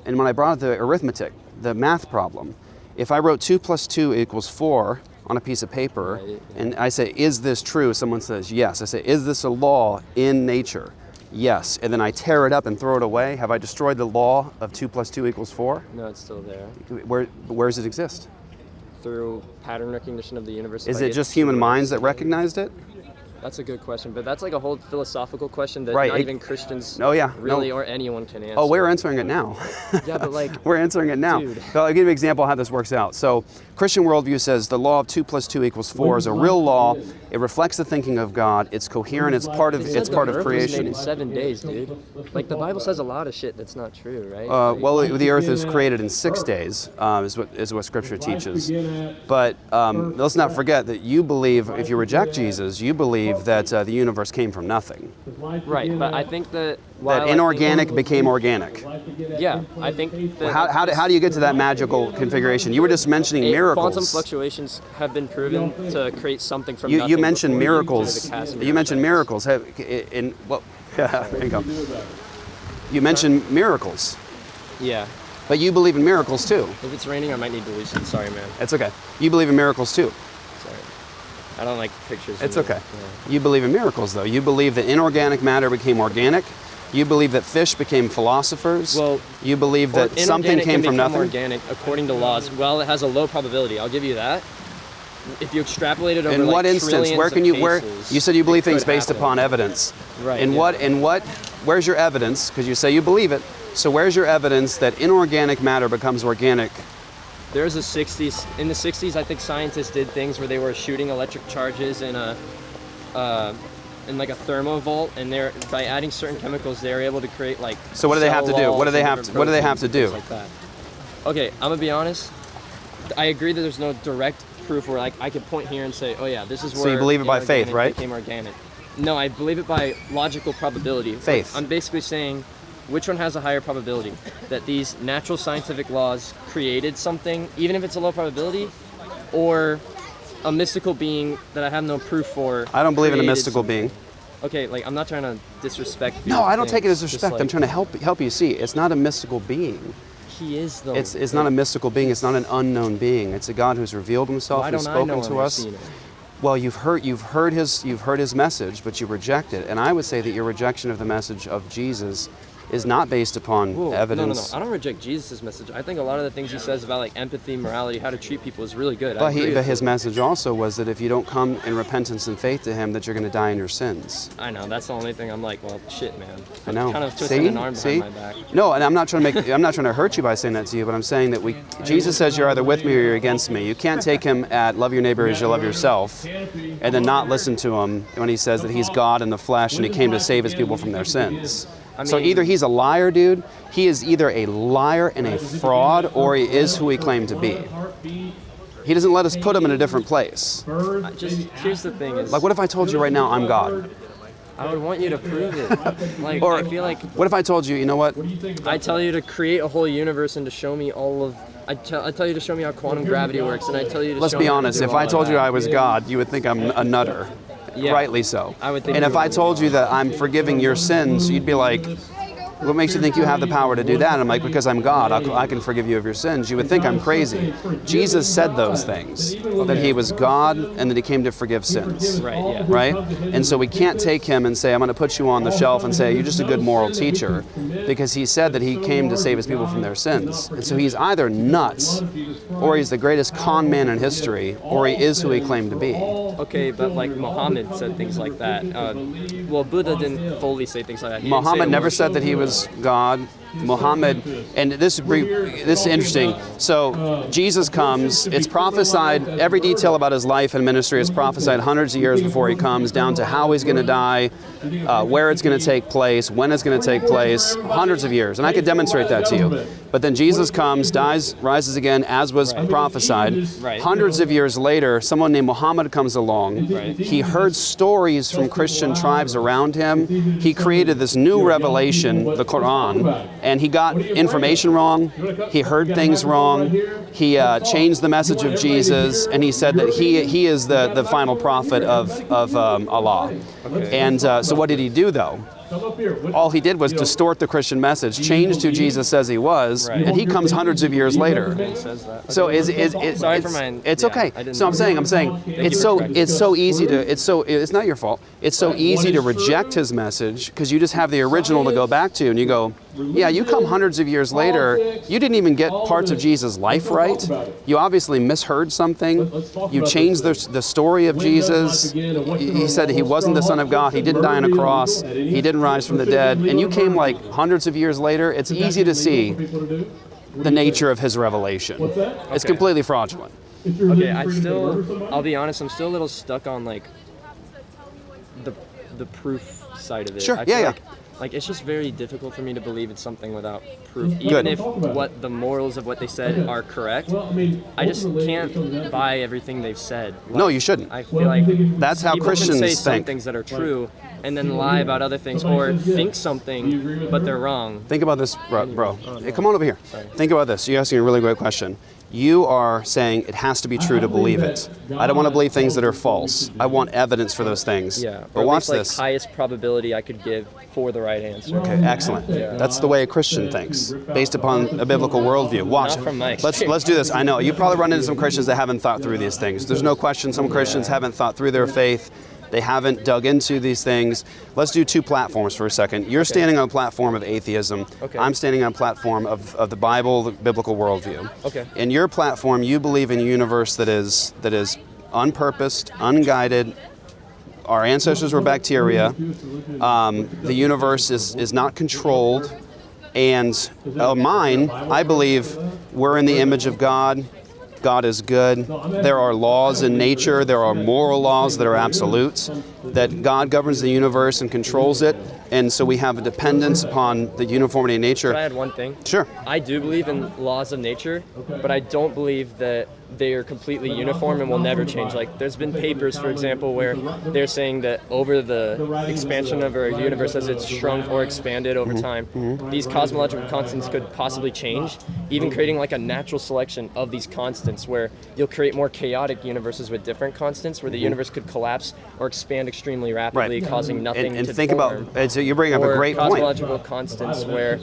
C: And when I brought up the arithmetic, the math problem, if I wrote 2 plus 2 equals 4 on a piece of paper,
B: Right, yeah.
C: and I say, is this true? Someone says, yes. I say, is this a law in nature? Yes. And then I tear it up and throw it away. Have I destroyed the law of 2 plus 2 equals 4?
B: No, it's still there.
C: Where does it exist?
B: Through pattern recognition of the universe.
C: Is
B: like
C: it just human minds that recognized it?
B: That's a good question, but that's like a whole philosophical question that
C: Right,
B: not
C: it-
B: even Christians
C: Oh, yeah,
B: really
C: no.
B: or anyone can answer.
C: Oh, we're answering it now.
B: Yeah, but like,
C: We're answering it now.
B: Dude.
C: So I'll give you an example of how this works out. So Christian worldview says the law of 2 plus 2 equals 4 is a real law. It reflects the thinking of God. It's coherent. It's part of
B: it says the
C: part
B: earth
C: of
B: was made
C: creation.
B: in 7 days, dude. Like the Bible says a lot of shit that's not true, right?
C: Well, the earth is created in 6 days, is what Scripture teaches. But let's not forget that you believe, if you reject Jesus, you believe that the universe came from nothing.
B: Right, but I think that while
C: That inorganic became organic.
B: yeah, I think that
C: How do you get to that magical configuration? You were just mentioning miracles.
B: quantum fluctuations have been proven to create something from nothing.
C: You mentioned
B: before
C: miracles.
B: due to the Casimir
C: You mentioned
B: effect.
C: miracles. There you go. You mentioned miracles,
B: Yeah.
C: but you believe in miracles too.
B: If it's raining, I might need deletion. Sorry, man.
C: It's okay. You believe in miracles too.
B: Sorry. I don't like pictures.
C: It's
B: of me.
C: okay.
B: Yeah.
C: You believe in miracles though. You believe that inorganic matter became organic. You believe that fish became philosophers.
B: Well,
C: you believe that
B: Or
C: something
B: inorganic
C: came
B: can
C: from
B: become
C: nothing.
B: organic according to laws. Well, it has a low probability. I'll give you that. If you extrapolate it over
C: In
B: like
C: what instance?
B: trillions
C: Where
B: of
C: can you? Where
B: cases,
C: you said you believe
B: it
C: things
B: could
C: based
B: happen.
C: upon evidence.
B: Right.
C: In
B: yeah.
C: what? Where's your evidence? Because you say you believe it. So where's your evidence that inorganic matter becomes organic?
B: there's a 60s. In the 60s, I think scientists did things where they were shooting electric charges in like a thermovault, and by adding certain chemicals, they were able to create like.
C: So what do they have to do? What do they have to do?
B: Like that. Okay, I'm gonna be honest. I agree that there's no direct proof where like I could point here and say, oh yeah, this is where.
C: So you believe it by faith, right?
B: Became organic. No, I believe it by logical probability.
C: Faith.
B: Like, I'm basically saying, which one has a higher probability that these natural scientific laws created something, even if it's a low probability, or a mystical being that I have no proof for?
C: I don't believe in a
B: created
C: mystical
B: something.
C: being.
B: Okay, like I'm not trying to disrespect.
C: No, I don't take it as
B: things,
C: disrespect.
B: like,
C: I'm trying to help you see. It's not a mystical being.
B: He is though.
C: It's not a mystical being. It's not an unknown being. It's a God who's revealed Himself,
B: Why
C: who's
B: don't I
C: spoken
B: know
C: to
B: him or
C: us.
B: seen him?
C: Well, you've heard His message, but you reject it. And I would say that your rejection of the message of Jesus is not based upon evidence.
B: No. I don't reject Jesus' message. I think a lot of the things he says about like empathy, morality, how to treat people is really good.
C: But his message also was that if you don't come in repentance and faith to Him, that you're going to die in your sins.
B: I know. That's the only thing I'm like, well, shit, man.
C: I know.
B: Kind of twisting an arm behind my back.
C: No, and I'm not trying to hurt you by saying that to you, but I'm saying that Jesus says you're either with me or you're against me. You can't take Him at love your neighbor as you love yourself, and then not listen to Him when He says that He's God in the flesh and He came to save His people from their sins. So either He's a liar, dude. He is either a liar and a fraud, or He is who He claimed to be. He doesn't let us put Him in a different place.
B: Here's the thing is.
C: Like, what if I told you right now I'm God?
B: I would want you to prove it. Like,
C: Or
B: I feel like.
C: What if I told you, you know what?
B: I tell you to create a whole universe and to show me all of. I tell you to show me how quantum gravity works, and I tell you to.
C: Let's
B: show
C: be
B: me how to
C: honest.
B: do
C: If
B: all
C: I
B: of
C: told you
B: that.
C: I was God, you would think I'm a nutter.
B: Yeah.
C: Rightly so.
B: I would think
C: and
B: you
C: if I
B: would.
C: told you that I'm forgiving your sins, you'd be like, what makes you think you have the power to do that? And I'm like, because I'm God, I can forgive you of your sins. You would think I'm crazy. Jesus said those things, that He was God and that He came to forgive sins.
B: Right, yeah.
C: Right? And so we can't take Him and say, I'm going to put you on the shelf and say, you're just a good moral teacher, because He said that He came to save His people from their sins. And so He's either nuts, or He's the greatest con man in history, or He is who He claimed to be.
B: Okay, but like Muhammad said things like that. Well, Buddha didn't fully say things like that. He didn't say
C: Muhammad
B: it
C: never
B: was-
C: said that he was God. Muhammad, and this is interesting. So Jesus comes. It's prophesied. Every detail about His life and ministry is prophesied hundreds of years before He comes, down to how He's going to die, where it's going to take place, when it's going to take place, hundreds of years. And I could demonstrate that to you. But then Jesus comes, dies, rises again, as was prophesied.
B: Right.
C: Hundreds of years later, someone named Muhammad comes along.
B: Right.
C: He heard stories from Christian tribes around him. He created this new revelation, the Quran, and he got information wrong. He heard things wrong. He changed the message of Jesus, and he said that he is the final prophet of Allah.
B: Okay.
C: And so what did he do, though? All he did was distort the Christian message, changed who Jesus says He was,
B: Right.
C: and He comes hundreds of years later.
B: He says that.
C: So
B: Sorry for mine.
C: it's
B: Yeah,
C: okay.
B: I didn't
C: So I'm saying it's so easy to it's not your fault. It's so easy to reject His message because you just have the original to go back to, and you go, yeah, you come hundreds of years later, you didn't even get parts of Jesus' life right. You obviously misheard something. You changed the story of Jesus. He said He wasn't the Son of God. He didn't die on a cross. He didn't rise from the dead. And you came like hundreds of years later. It's easy to see the nature of His revelation. It's completely fraudulent.
B: Okay, I'll be honest, I'm still a little stuck on like the proof side of it.
C: Sure,
B: I feel
C: yeah.
B: Like it's just very difficult for me to believe it's something without proof. Even if what the morals of what they said are correct, I just can't buy everything they've said. Like,
C: No, you shouldn't.
B: I feel like
C: That's how
B: people
C: Christians
B: can say some
C: think.
B: things that are true and then lie about other things, or think something but they're wrong.
C: Think about this, bro. Hey, come on over here. Think about this. You're asking a really great question. You are saying it has to be true to believe it. I don't want to believe things that are false. I want evidence for those things.
B: Yeah.
C: But
B: or
C: watch
B: at least,
C: this.
B: highest probability I could give for the right answer.
C: Okay, excellent. That's the way a Christian thinks, based upon a biblical worldview. Watch.
B: Not from my
C: Let's do this. I know you probably run into some Christians that haven't thought through these things. There's no question some Christians haven't thought through their faith. They haven't dug into these things. Let's do two platforms for a second. You're standing on a platform of atheism.
B: Okay.
C: I'm standing on a platform of the Bible, the biblical worldview.
B: Okay.
C: In your platform, you believe in a universe that is unpurposed, unguided. Our ancestors were bacteria. The universe is not controlled. And mine, I believe we're in the image of God. God is good. There are laws in nature. There are moral laws that are absolute, that God governs the universe and controls it. And so we have a dependence upon the uniformity of nature.
B: Can I add one thing?
C: Sure.
B: I do believe in laws of nature, but I don't believe that they are completely uniform and will never change. Like, there's been papers, for example, where they're saying that over the expansion of our universe as it's shrunk or expanded over time, these cosmological constants could possibly change, even creating like a natural selection of these constants where you'll create more chaotic universes with different constants where the universe could collapse or expand extremely rapidly, causing nothing
C: and
B: to
C: think
B: form.
C: about, so you bring up a great point.
B: Cosmological constants where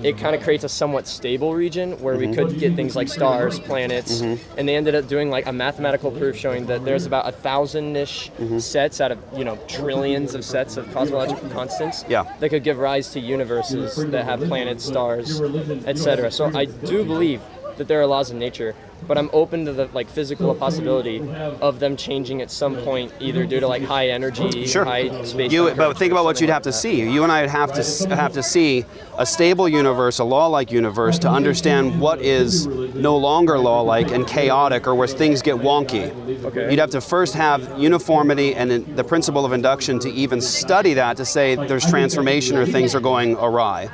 B: it kind of creates a somewhat stable region where we could get things like stars, planets, and they ended up doing like a mathematical proof showing that there's about 1,000-ish sets out of trillions of sets of cosmological constants that could give rise to universes that have planets, stars, etc. So I do believe that there are laws of nature, but I'm open to the physical possibility of them changing at some point, either due to high energy, high space.
C: But think about what you'd have to see. You and I would have to see a stable universe, a law-like universe, to understand what is no longer law-like and chaotic, or where things get wonky.
B: Okay.
C: You'd have to first have uniformity and the principle of induction to even study that, to say there's transformation or things are going awry.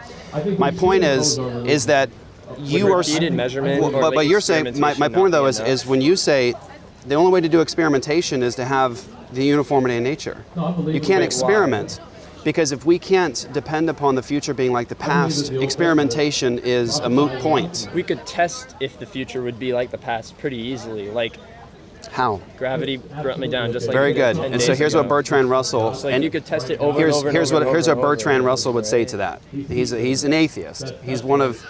C: My point is that you are
B: repeated measurement,
C: but you're saying, my point though is when you say the only way to do experimentation is to have the uniformity in nature. You can't experiment, because if we can't depend upon the future being like the past, experimentation is a moot point.
B: We could test if the future would be like the past pretty easily,
C: How?
B: Gravity brought me down, just like
C: Very good. And so here's what Bertrand Russell.
B: So you could test it over
C: here's
B: and over.
C: Here's what Bertrand Russell would say to that. He's an atheist. He's one of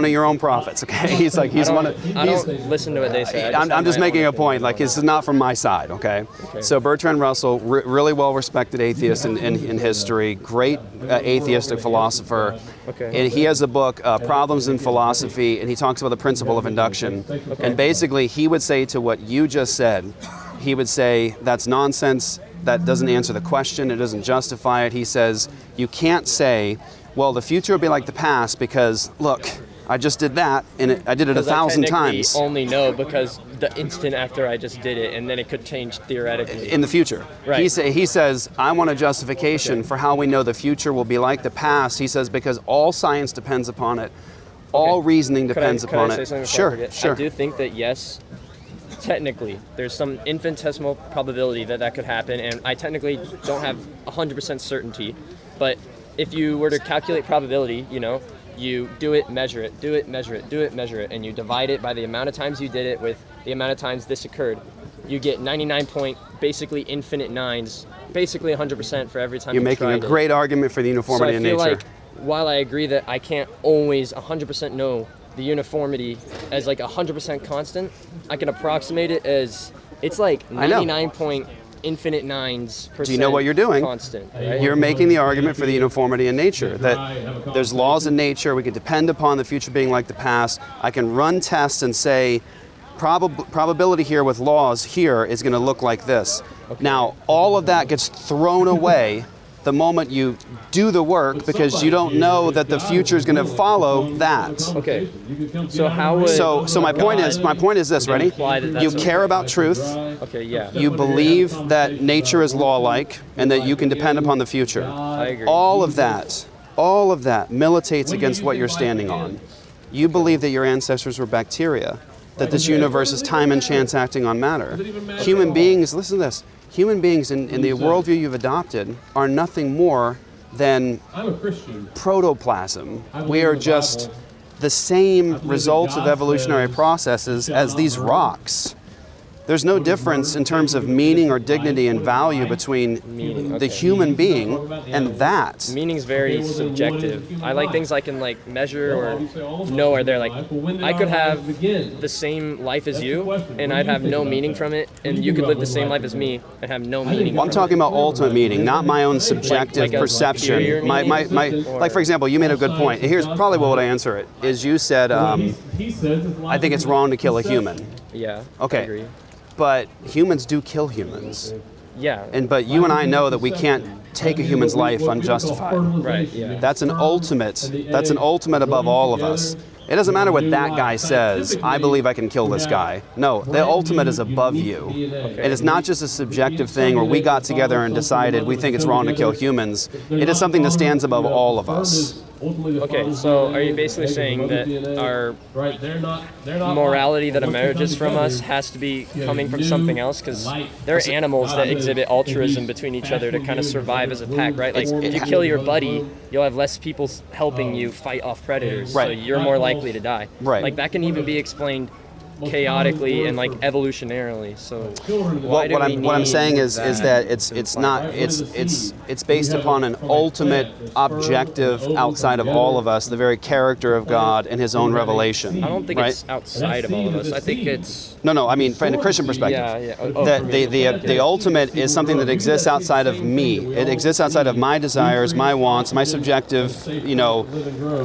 C: your own prophets. Okay. I
B: don't listen to what they say.
C: I'm just making a point. This is not from my side. Okay. So Bertrand Russell, really well respected atheist in history, great atheistic philosopher.
B: Okay.
C: And he has a book, Problems in Philosophy, and he talks about the principle of induction. And basically, he would say to what you just said, he would say, that's nonsense, that doesn't answer the question, it doesn't justify it. He says, you can't say, well, the future will be like the past because, look, I just did that, and I did it 1,000 times.
B: I only know because the instant after I just did it, and then it could change theoretically.
C: In the future.
B: Right.
C: He says, I want a justification for how we know the future will be like the past. He says, because all science depends upon it. All reasoning depends upon it. Sure.
B: I do think that, yes, technically, there's some infinitesimal probability that could happen, and I technically don't have 100% certainty, but if you were to calculate probability, you do it, measure it, do it, measure it, do it, measure it, and you divide it by the amount of times you did it with the amount of times this occurred, you get 99 basically infinite nines, basically 100% for every time
C: You're
B: you
C: making a great argument for the uniformity in nature.
B: So I feel like, while I agree that I can't always 100% know the uniformity as 100% constant, I can approximate it as, it's 99 infinite nines %.
C: Do you know what you're doing?
B: Constant, right?
C: You're making the argument for the uniformity in nature, that there's laws in nature, we can depend upon the future being like the past. I can run tests and say, probability here with laws here is going to look like this. Okay. Now, all of that gets thrown away the moment you do the work, because you don't know that the future is going to follow that.
B: Okay. So how would
C: So my point is this, ready? You care about truth.
B: Okay, yeah.
C: You believe that nature is law-like and that you can depend upon the future.
B: I agree.
C: All of that militates against what you're standing on. You believe that your ancestors were bacteria, that this universe is time and chance acting on matter. Human beings, listen to this, human beings in the worldview you've adopted are nothing more than protoplasm. We are just the same results of evolutionary processes as these rocks. There's no difference in terms of meaning or dignity and value between the human being and that.
B: Meaning's very subjective. I like things I can measure or know are there. I could have the same life as you, and I'd have no meaning from it, and you could live the same life as me and have no meaning.
C: Well, I'm talking about ultimate meaning, not my own subjective perception. Like for example, you made a good point. Here's probably what would I answer it is you said, I think it's wrong to kill a human.
B: Yeah.
C: Okay.
B: I agree.
C: But humans do kill humans.
B: Yeah.
C: But you and I know that we can't take a human's life unjustified.
B: Right. Yeah.
C: That's an ultimate above all of us. It doesn't matter what that guy says. I believe I can kill this guy. No, the ultimate is above you. It is not just a subjective thing where we got together and decided we think it's wrong to kill humans. It is something that stands above all of us.
B: Okay, so are you basically saying that our morality that emerges from us has to be coming from something else? Because there are animals that exhibit altruism between each other to kind of survive as a pack, right? Like, if you kill your buddy, you'll have less people helping you fight off predators, so you're more likely to die.
C: Right.
B: Like, that can even be explained chaotically and like evolutionarily. So
C: what I'm saying is that it's based upon an ultimate objective outside of all of us, the very character of God and His own revelation.
B: I don't think it's outside of all of us. I think it's
C: no. I mean, from a Christian perspective, the ultimate is something that exists outside of me. It exists outside of my desires, my wants, my subjective,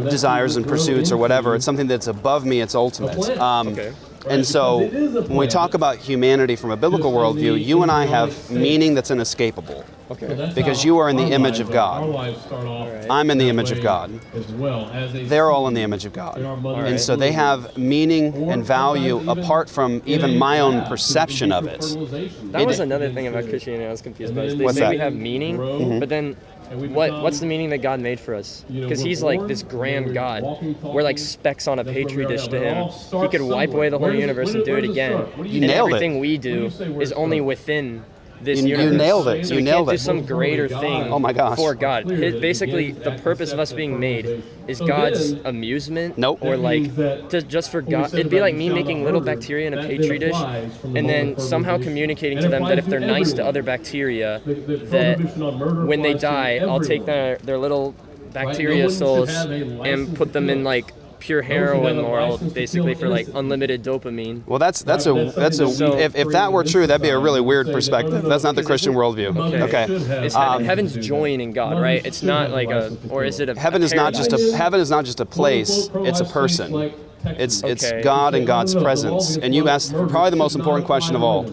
C: desires and pursuits or whatever. It's something that's above me. It's ultimate.
B: Okay.
C: And so when we talk about humanity from a biblical worldview, you and I have meaning that's inescapable.
B: Okay.
C: Because you are in the image of God. I'm in the image of God. They're all in the image of God. And so they have meaning and value apart from even my own perception of it.
B: That was another thing about Christianity I was confused by. They say we have meaning, but then what's the meaning that God made for us? Because He's like this grand God. We're like specks on a petri dish to Him. He could wipe away the whole universe and do it again. And everything we do is only within this universe.
C: You nailed it.
B: So
C: you
B: we
C: nailed
B: can't
C: it.
B: do some greater thing
C: Oh my gosh.
B: for God. Basically, the purpose of us being made is God's amusement.
C: Nope.
B: Or like just for God. It'd be like me making little bacteria in a petri dish and then somehow communicating to them that if they're nice to other bacteria, that when they die, I'll take their little bacteria souls and put them in like pure heroin moral, basically, for like unlimited dopamine.
C: Well, that's if that were true, that'd be a really weird perspective. That's not the Christian worldview. Okay.
B: It's heaven's joining God, right? It's not like or is it a
C: heaven is not just a place. It's a person. It's God and God's presence. And you asked probably the most important question of all: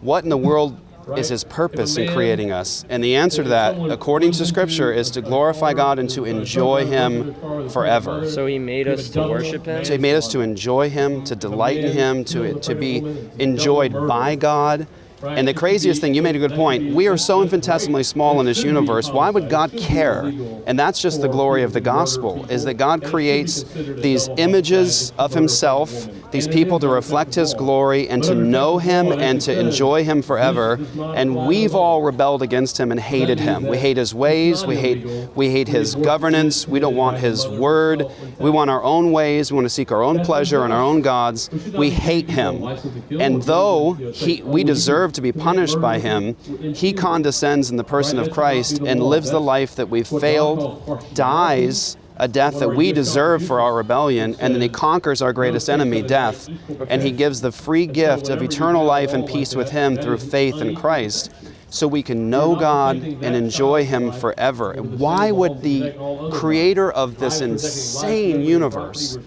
C: what in the world is His purpose in creating us? And the answer to that, according to Scripture, is to glorify God and to enjoy Him forever.
B: So He made us to worship Him?
C: So He made us to enjoy Him, to delight in Him, to be enjoyed by God. And the craziest thing, you made a good point, we are so infinitesimally small in this universe, why would God care? And that's just the glory of the gospel, is that God creates these images of Himself, these people to reflect His glory and to know Him and to enjoy Him forever. And we've all rebelled against Him and hated Him. We hate His ways, we hate His governance, we don't want His word, we want our own ways, we want to seek our own pleasure and our own gods. We hate Him. And though we deserve to be punished by Him, He condescends in the person of Christ and lives the life that we've failed, dies a death that we deserve for our rebellion, and then He conquers our greatest enemy, death, and He gives the free gift of eternal life and peace with Him through faith in Christ, so we can know God and enjoy Him forever. Why would the creator of this insane universe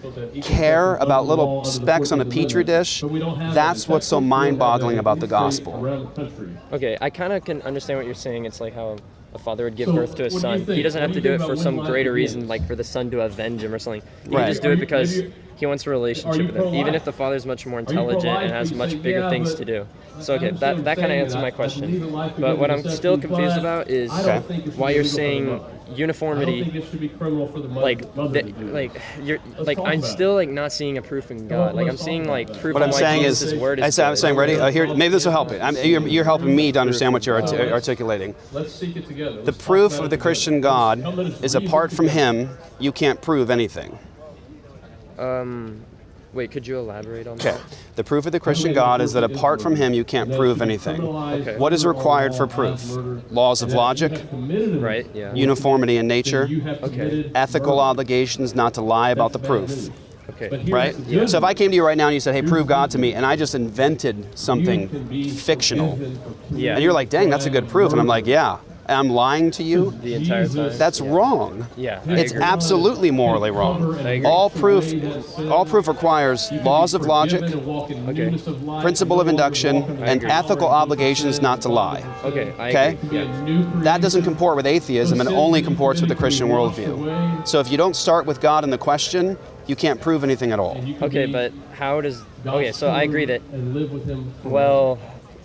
C: care about little specks on a petri dish? That's what's so mind-boggling about the gospel.
B: Okay, I kind of can understand what you're saying. It's like how a father would give birth to a son. He doesn't have to do it for some greater reason, like for the son to avenge him or something. He can just do it because he wants a relationship with him, even if the father's much more intelligent and has much bigger things to do. So, okay, that kind of answers my question. But what I'm still confused about is why you're saying uniformity, I'm still like not seeing a proof in God. Like I'm seeing like proof.
C: What I'm saying is,
B: His word is
C: I'm saying, ready? Here, maybe this will help. You're helping me to understand what you're articulating.
A: Let's seek it together.
C: The proof of the Christian God is apart from Him, you can't prove anything.
B: Wait, could you elaborate on that?
C: Okay. The proof of the Christian God is that apart from Him, you can't prove anything.
B: Okay.
C: What is required for proof? Laws of logic,
B: Right, yeah.
C: uniformity in nature,
B: Okay.
C: ethical obligations not to lie about the proof.
B: Okay.
C: Right? So if I came to you right now and you said, hey, prove God to me, and I just invented something fictional,
B: Yeah.
C: and you're like, dang, that's a good proof, and I'm like, yeah, and I'm lying to you,
B: The entire time.
C: that's wrong.
B: Yeah, I
C: It's
B: agree.
C: absolutely morally wrong.
B: I agree.
C: All proof requires laws of logic, principle of induction, and ethical obligations not to lie.
B: Okay. I
C: Okay?
B: agree. Yeah.
C: That doesn't comport with atheism and only comports with the Christian worldview. So if you don't start with God in the question, you can't prove anything at all.
B: Okay, but how does... Okay, so I agree that... Well,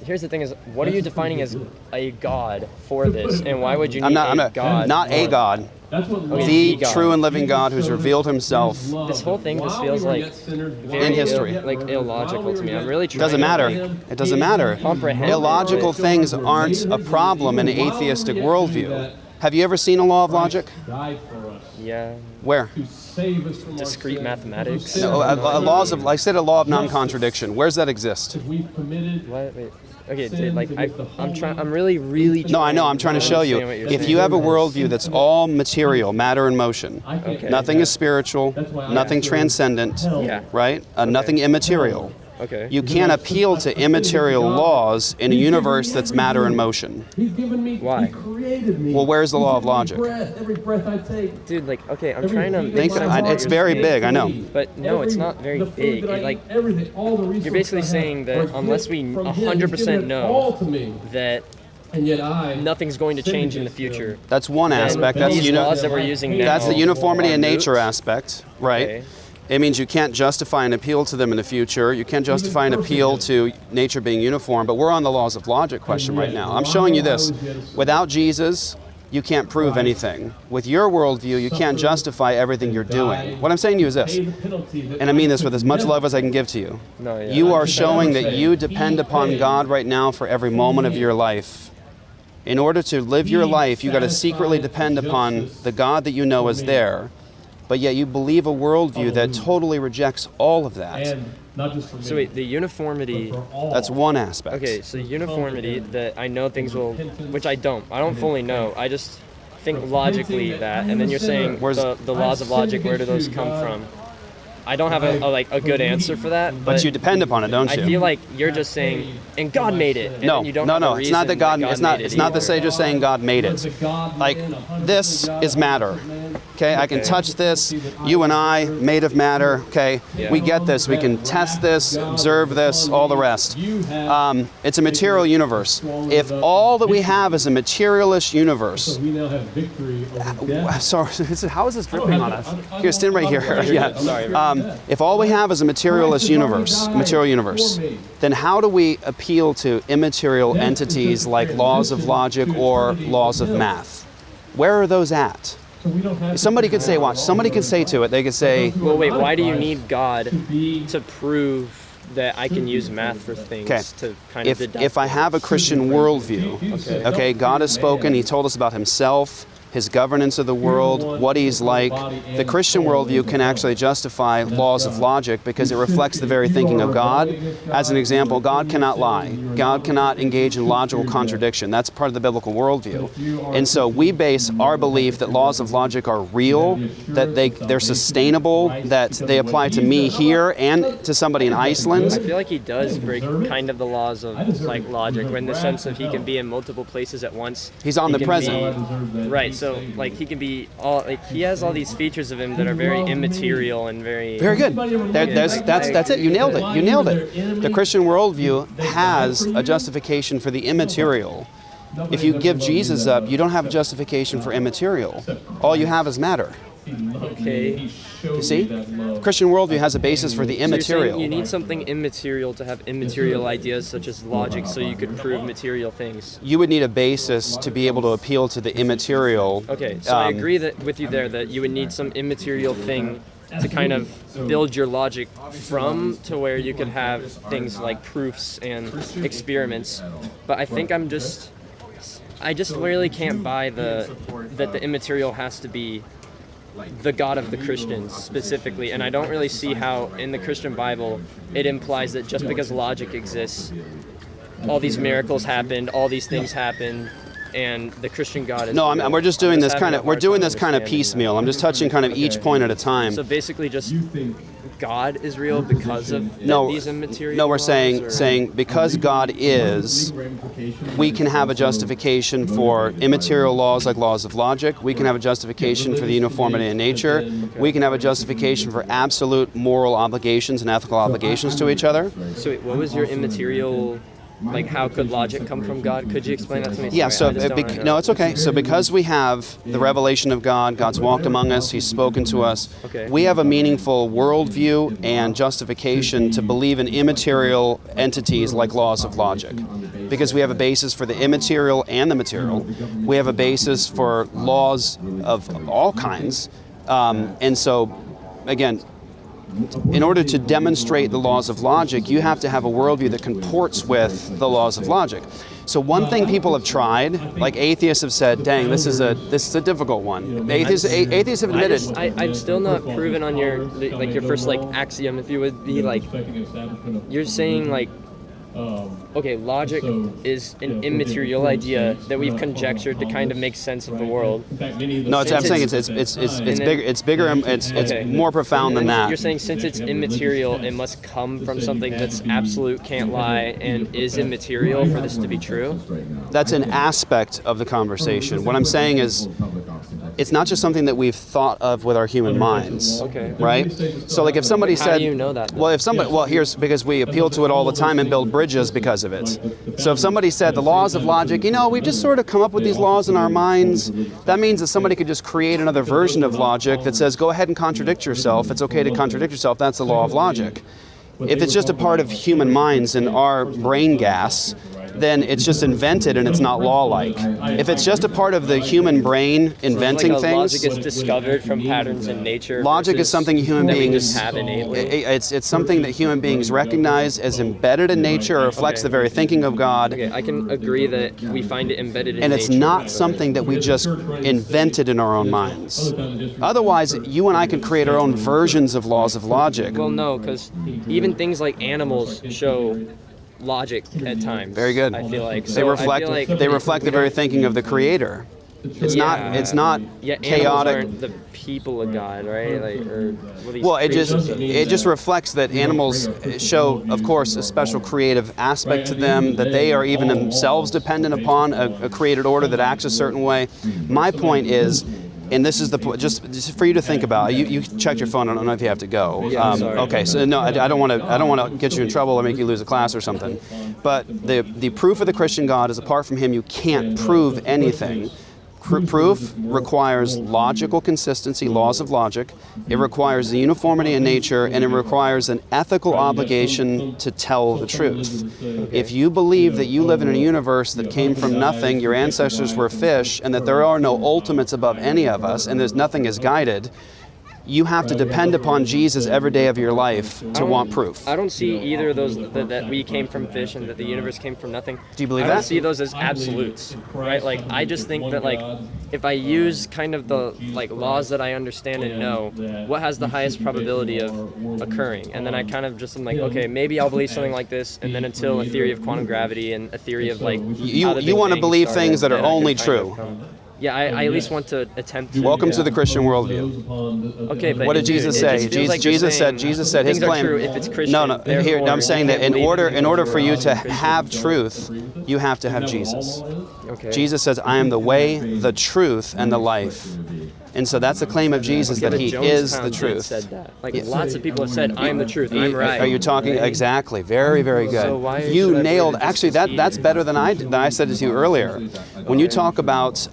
B: here's the thing is, what are you defining as a God for this? And why would you need a God?
C: Not a God. The true and living God who's revealed himself.
B: This whole thing just feels like very
C: in history.
B: Illogical to me. I'm really trying
C: Doesn't matter. It doesn't matter.
B: Comprehend
C: Illogical things aren't a problem in an atheistic worldview. Have you ever seen a law of logic?
B: Yeah.
C: Where?
B: Discrete mathematics.
C: No, laws of, I said, a law of non-contradiction. Where's that exist?
B: What? Wait. Okay, dude, I'm really trying.
C: No, I know. I'm trying to show you. If you have a worldview that's all material, matter and motion, nothing is spiritual, nothing transcendent, right? Nothing immaterial.
B: Okay.
C: You can't appeal to immaterial laws in a universe that's matter and motion.
B: Why?
C: Well, where's the law of logic?
B: Dude, okay, I'm trying to make sense.
C: It's very big, I know.
B: But no, it's not very big. You're basically saying that unless we 100% know that nothing's going to change in the future.
C: That's one aspect. That's
B: these laws that we're using now.
C: That's the uniformity in nature aspect, right?
B: Okay.
C: It means you can't justify an appeal to them in the future. You can't justify an appeal to nature being uniform. But we're on the laws of logic question right now. I'm showing you this. Without Jesus, you can't prove anything. With your worldview, you can't justify everything you're doing. What I'm saying to you is this, and I mean this with as much love as I can give to you. You are showing that you depend upon God right now for every moment of your life. In order to live your life, you've got to secretly depend upon the God that you know is there. But yet you believe a worldview that totally rejects all of that.
B: So wait, the uniformity...
C: That's one aspect.
B: Okay, so uniformity, that I know things will... Which I don't fully know. I just think logically that. And then you're saying the laws of logic, where do those come from? I don't have a good answer for that.
C: But you depend upon it, don't you?
B: I feel like you're just saying, and God made it. And
C: no,
B: you don't
C: no, it's not that God. It's not the say just saying God made it. Like this is matter. Okay, I can touch this. You and I, made of matter. Okay, we get this. We can test this, observe this, all the rest. It's a material universe. If all that we have is a materialist universe, sorry, how is this dripping on us? Here, stand right here. Yeah. If all we have is a materialist universe, then how do we appeal to immaterial entities like laws of logic or laws of math? Where are those at? Somebody could say, watch, somebody could say to it, they could say...
B: Well, wait, why do you need God to prove that I can use math for things to kind of deduct?
C: If I have a Christian worldview, okay, God has spoken, He told us about Himself, His governance of the world, what He's like. The Christian worldview can actually justify laws of logic because it reflects the very thinking of God. As an example, God cannot lie. God cannot engage in logical contradiction. That's part of the biblical worldview. And so we base our belief that laws of logic are real, that they're sustainable, that they apply to me here and to somebody in Iceland.
B: I feel like He does break kind of the laws of logic, in the sense of He can be in multiple places at once.
C: He's omnipresent.
B: Right. So, He can be He has all these features of Him that are very immaterial and very
C: good. That's it. You nailed it. You nailed it. The Christian worldview has a justification for the immaterial. If you give Jesus up, you don't have a justification for immaterial. All you have is matter.
B: Okay.
C: You see? The Christian worldview has a basis for the immaterial.
B: So you need something immaterial to have immaterial ideas such as logic so you could prove material things.
C: You would need a basis to be able to appeal to the immaterial.
B: Okay, so I agree with you there that you would need some immaterial thing to kind of build your logic from, to where you could have things like proofs and experiments. But I think I just really can't buy that the immaterial has to be the God of the Christians specifically, and I don't really see how in the Christian Bible it implies that just because logic exists, all these miracles happened, all these things happened, and the Christian God is...
C: No, we're just doing this kind of piecemeal. I'm just touching kind of each point at a time.
B: So basically just God is real because of these immaterial
C: No, we're
B: laws,
C: saying because God is, we can have a justification for immaterial laws like laws of logic. We can have a justification for the uniformity in nature. We can have a justification for absolute moral obligations and ethical obligations to each other.
B: So wait, what was your immaterial like how could logic come from God? Could you explain that to me?
C: Yeah,
B: Sorry,
C: so
B: I just don't know.
C: no, it's okay. So because we have the revelation of God, God's walked among us, He's spoken to us,
B: Okay.
C: we have a meaningful worldview and justification to believe in immaterial entities like laws of logic. Because we have a basis for the immaterial and the material. We have a basis for laws of all kinds. And so, again, in order to demonstrate the laws of logic, you have to have a worldview that comports with the laws of logic. So one thing people have tried, like atheists have said, dang, this is a difficult one. Atheists have admitted.
B: I'm still not proven on your first axiom, if you would be like, you're saying like, okay, logic is an immaterial idea that we've conjectured to kind of make sense of the world.
C: No, I'm saying it's bigger and it's more profound than that.
B: You're saying since it's immaterial, it must come from something that's absolute, can't lie, and is immaterial for this to be true?
C: That's an aspect of the conversation. What I'm saying is, it's not just something that we've thought of with our human minds, right? So like if somebody said,
B: how do you know that?
C: Here's because we appeal to it all the time and build bridges because of it. So if somebody said the laws of logic, we've just sort of come up with these laws in our minds, that means that somebody could just create another version of logic that says, go ahead and contradict yourself. It's okay to contradict yourself. That's the law of logic. If it's just a part of human minds and our brain gas, then it's just invented and it's not law-like. If it's just a part of the human brain inventing things,
B: logic is discovered from patterns in nature.
C: Logic is something human beings
B: just have innately.
C: It's something that human beings recognize as embedded in nature, or reflects the very thinking of God.
B: Okay, I can agree that we find it embedded in
C: and
B: nature.
C: It's not something that we just invented in our own minds. Otherwise, you and I could create our own versions of laws of logic.
B: Well, no, because even things like animals show logic at times.
C: Very good.
B: I feel like
C: they reflect the very thinking of the Creator. It's not
B: yeah,
C: chaotic.
B: Aren't the people of God, right?
C: It just reflects that animals show, of course, a special creative aspect to them, that they are even themselves dependent upon a created order that acts a certain way. My point is, and this is the point, just for you to think about. You checked your phone. I don't know if you have to go.
B: Yeah, sorry.
C: Okay, so no, I don't want to get you in trouble or make you lose a class or something. But the proof of the Christian God is, apart from Him, you can't prove anything. Proof requires logical consistency, laws of logic. It requires the uniformity in nature, and it requires an ethical obligation to tell the truth. If you believe that you live in a universe that came from nothing, your ancestors were fish, and that there are no ultimates above any of us, and there's nothing is guided, you have to depend upon Jesus every day of your life to want proof.
B: I don't see either of those, that we came from fish and that the universe came from nothing.
C: Do you believe that?
B: I don't see those as absolutes, right? Like, I just think that, like, if I use kind of the, like, laws that I understand and know, what has the highest probability of occurring? And then I kind of just am like, okay, maybe I'll believe something like this, and then until a theory of quantum gravity and a theory of, like,
C: you want to believe things that are only true.
B: Yeah, I at least want to attempt to.
C: Welcome to the Christian worldview.
B: Okay, but
C: what did Jesus say? Jesus said his claim.
B: True if it's Christian.
C: No. Here, I'm saying that in order for you to have truth, you have to have Jesus.
B: Okay.
C: Jesus says, "I am the way, the truth, and the life." And so that's the claim of Jesus, that He is the truth.
B: Said that. Like, lots of people have said, "I'm the truth. I'm right."
C: Are you talking exactly? Very, very good.
B: So why
C: you nailed. Actually, that's better than I said it to you earlier. When you talk about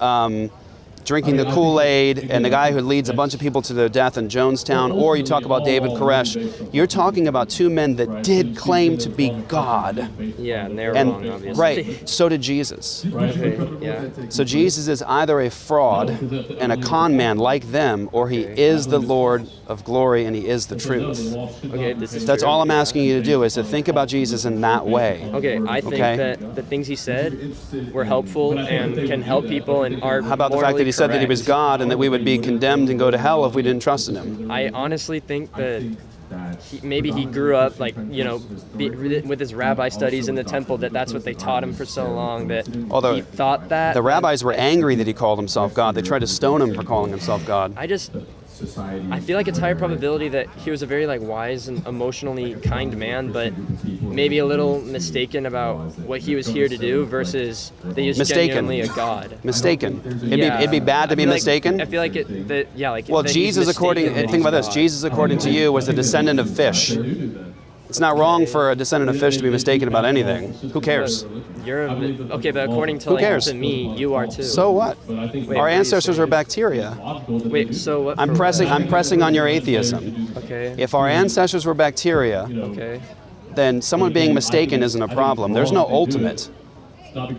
C: drinking the Kool-Aid and the guy who leads a bunch of people to their death in Jonestown, or you talk about David Koresh, you're talking about two men that did claim to be God.
B: Yeah, and they're wrong, obviously.
C: Right, so did Jesus.
B: Okay, yeah.
C: So Jesus is either a fraud and a con man like them, or He is the Lord of glory and He is the truth.
B: Okay, this is
C: That's
B: true.
C: all I'm asking you to do, is to think about Jesus in that way.
B: Okay, I think that the things He said were helpful and can help people and are
C: How about the fact that He said that He was God and that we would be condemned and go to hell if we didn't trust in Him?
B: I honestly think that maybe he grew up, like, with his rabbi studies in the temple, that's what they taught him for so long, that
C: Although
B: he thought that.
C: The rabbis were angry that he called himself God. They tried to stone him for calling himself God.
B: I feel like it's higher probability that he was a very, like, wise and emotionally kind man, but maybe a little mistaken about what he was here to do versus that he was genuinely a god.
C: Mistaken. It'd be bad to be mistaken.
B: I feel like
C: Well, Jesus, according to you, was the descendant of fish. It's not wrong for a descendant of fish to be mistaken about anything. Who cares?
B: Okay, but according to,
C: Who cares?
B: to me, you are too.
C: So what?
B: Wait,
C: Our
B: what are you
C: ancestors
B: saying?
C: were bacteria.
B: Wait, so what?
C: I'm pressing on your atheism.
B: Okay.
C: If our ancestors were bacteria,
B: Okay.
C: then someone being mistaken isn't a problem. There's no ultimate.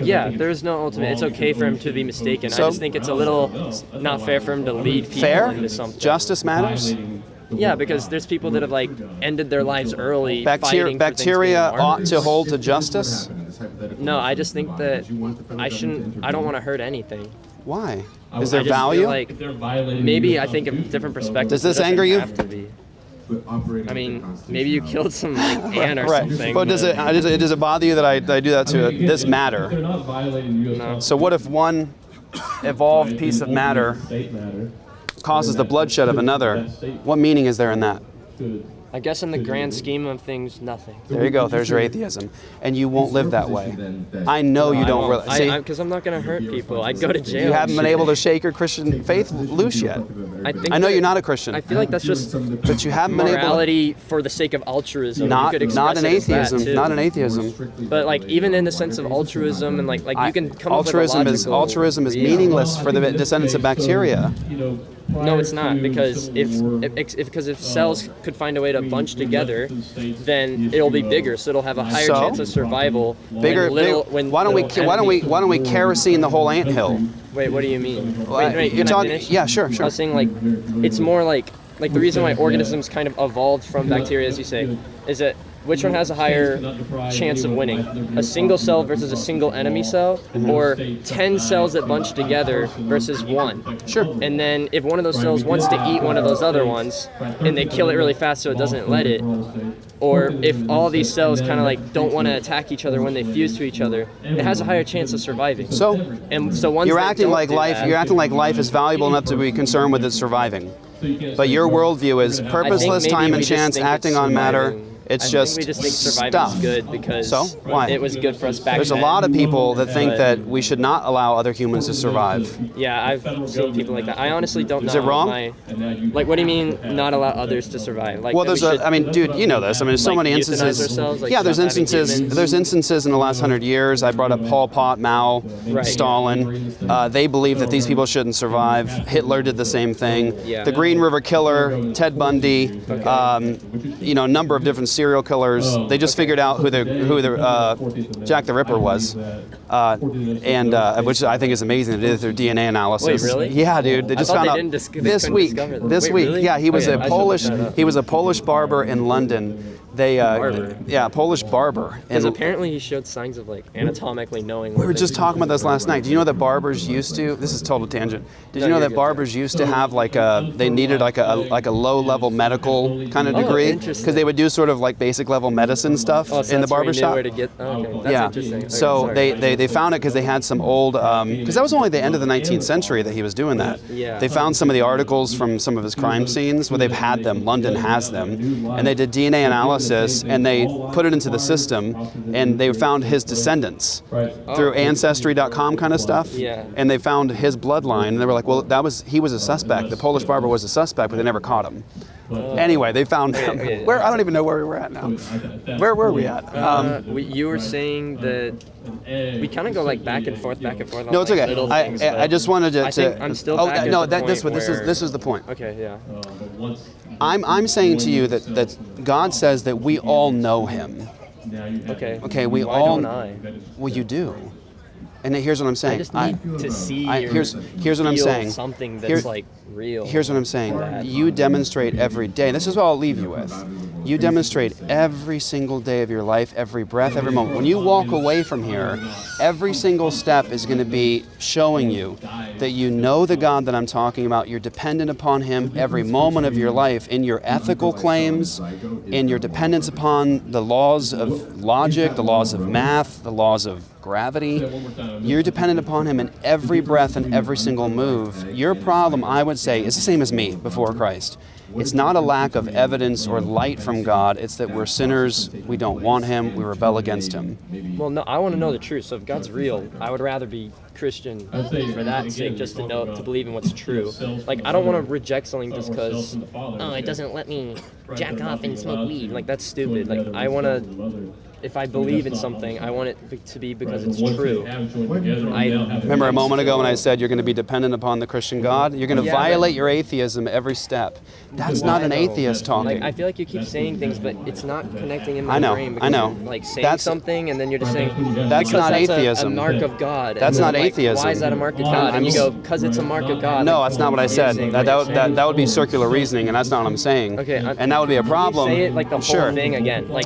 B: Yeah, there's no ultimate. It's okay for him to be mistaken.
C: So-
B: I just think it's a little not fair for him to lead people
C: Fair?
B: into something.
C: Justice matters?
B: Yeah, because there's people that have like ended their lives early. fighting for things being
C: Bacteria ought
B: martyrs.
C: to hold to justice?
B: No, I just think that I don't want to hurt anything.
C: Why? Is there
B: I just
C: value?
B: feel like maybe I think of different perspectives.
C: Does this
B: It doesn't
C: anger you?
B: have to be. I mean, maybe you killed some like ant or
C: Right.
B: something.
C: But does it bother you that I do that to this matter?
B: No.
C: So what if one evolved piece of matter causes the bloodshed of another? What meaning is there in that?
B: I guess in the grand scheme of things, nothing.
C: There you go. There's your atheism. And you won't live that way. I know you don't really. See,
B: Because I'm not gonna hurt people. I'd go to jail.
C: you haven't been able to shake your Christian faith loose yet. I know you're not a Christian,
B: I feel like that's just
C: but you haven't been able to.
B: morality for the sake of altruism. You
C: Not
B: could
C: not
B: express
C: an
B: it as that,
C: atheism.
B: too.
C: Not an atheism.
B: But like even in the sense of altruism and like you can come
C: Altruism
B: up with a
C: is
B: logical
C: altruism is
B: reason.
C: meaningless for the descendants of bacteria.
B: No, it's not, because if cells could find a way to bunch together, then it'll be bigger, so it'll have a higher
C: So?
B: chance of survival.
C: Bigger.
B: When
C: Why don't we
B: little
C: why don't we kerosene the whole anthill?
B: Wait, what do you mean?
C: Well,
B: Wait,
C: you're
B: can I
C: talking.
B: finish?
C: Yeah, sure.
B: I was saying like it's more like the reason why organisms kind of evolved from bacteria, as you say, is that which one has a higher chance of winning? A single cell versus a single enemy cell, or 10 cells that bunch together versus one?
C: Sure.
B: And then if one of those cells wants to eat one of those other ones, and they kill it really fast so it doesn't let it, or if all these cells kind of like don't want to attack each other when they fuse to each other, it has a higher chance of surviving.
C: So
B: And so ones
C: you're
B: that
C: acting
B: don't
C: like
B: do
C: life.
B: that-
C: You're acting like life is valuable enough to be concerned with it surviving. But your worldview is purposeless
B: maybe
C: time
B: we
C: and
B: just
C: chance
B: think
C: acting
B: it's
C: on matter.
B: surviving.
C: It's
B: I
C: just
B: think we just think surviving
C: stuff.
B: is good because
C: So? Why?
B: it was good for us back
C: There's a
B: then.
C: lot of people that think
B: But-
C: that we should not allow other humans to survive.
B: Yeah, I've seen people like that. I honestly don't know.
C: Is it wrong?
B: Like, what do you mean not allow others to survive? Like,
C: Well,
B: that we
C: there's
B: should,
C: I mean, dude, you know this. I mean, there's so
B: like,
C: many
B: euthanize
C: instances.
B: ourselves, like,
C: Yeah, there's
B: stop having
C: instances.
B: humans?
C: There's instances in the last 100 years. I brought up Pol Pot, Mao,
B: Right.
C: Stalin. They believe that these people shouldn't survive. Hitler did the same thing.
B: Yeah.
C: The Green River Killer, Ted Bundy. You know, a number of different serial killers. They just figured out who the Jack the Ripper was, and which I think is amazing. They did it through DNA analysis.
B: Wait, really?
C: Yeah, dude. They just
B: thought
C: found
B: they
C: out
B: didn't they
C: this
B: couldn't
C: week.
B: discover them.
C: This
B: Wait,
C: week.
B: really?
C: Yeah, he was
B: Okay,
C: a
B: I should
C: Polish.
B: look that up.
C: He was a Polish barber in London. They,
B: Barber?
C: yeah, Polish barber.
B: Because
C: And
B: apparently he showed signs of like anatomically knowing.
C: we were just talking about this last night. Do you know that barbers used to? This is a total tangent. Did
B: No,
C: you know
B: you're
C: that
B: good.
C: barbers used to have like they needed like a low-level medical kind of degree
B: interesting.
C: because they would do sort of like basic level medicine stuff
B: Oh, so
C: in the
B: that's where he
C: barber
B: knew
C: shop.
B: where to get. Okay, that's
C: Yeah.
B: interesting. Okay,
C: So
B: sorry.
C: they found it because they had some old because that was only the end of the 19th century that he was doing that.
B: Yeah.
C: They found some of the articles from some of his crime scenes where they've had them. London has them, and they did DNA analysis and they put it into the system, and they found his descendants through Ancestry.com kind of stuff.
B: Yeah.
C: And they found his bloodline, and they were like, well, he was a suspect. The Polish barber was a suspect, but they never caught him. Anyway, they found him.
B: okay.
C: Where I don't even know where we were at now. Where were we at?
B: You were saying that we kind of go like back and forth. On,
C: No, it's
B: like,
C: okay.
B: little things,
C: I
B: but
C: just wanted to.
B: I think I'm still
C: oh,
B: back at
C: no,
B: the
C: this
B: point
C: this
B: where-
C: is the point.
B: Okay, yeah.
C: I'm saying to you that God says that we all know Him.
B: Okay.
C: Okay, we
B: Why
C: all.
B: don't I?
C: Well, you do. And here's what I'm saying.
B: I just need to see. Or
C: here's what I'm
B: feel
C: saying.
B: Something that's
C: Here-
B: like real.
C: Here's what I'm saying. You demonstrate every day. This is what I'll leave you with. You demonstrate every single day of your life, every breath, every moment. When you walk away from here, every single step is going to be showing you that you know the God that I'm talking about. You're dependent upon Him every moment of your life in your ethical claims, in your dependence upon the laws of logic, the laws of math, the laws of gravity. You're dependent upon Him in every breath and every single move. Your problem, I would say, is the same as me before Christ. It's not a lack of evidence or light from God. It's that we're sinners. We don't want Him. We rebel against Him.
B: Well, no, I want to know the truth. So if God's real, I would rather be Christian for that sake, just to know, to believe in what's true. Like, I don't want to reject something just because, oh, it doesn't let me jack off and smoke weed. Like, that's stupid. Like, I want to, if I believe in something, I want it to be because it's true.
C: Remember a moment ago when I said you're going to be dependent upon the Christian God? You're going to violate your atheism every step. That's not an atheist talking.
B: Like, I feel like you keep saying things, but it's not connecting in my brain.
C: I know.
B: You're, like, saying something, and then you're just saying,
C: that's not atheism.
B: A mark of God.
C: That's not atheism.
B: Why is that a mark of God? And you go, because it's a mark of God.
C: No, that's not what I said. That would be circular reasoning, and that's not what I'm saying.
B: Okay.
C: And that would be a problem.
B: Say it like the whole thing again. Like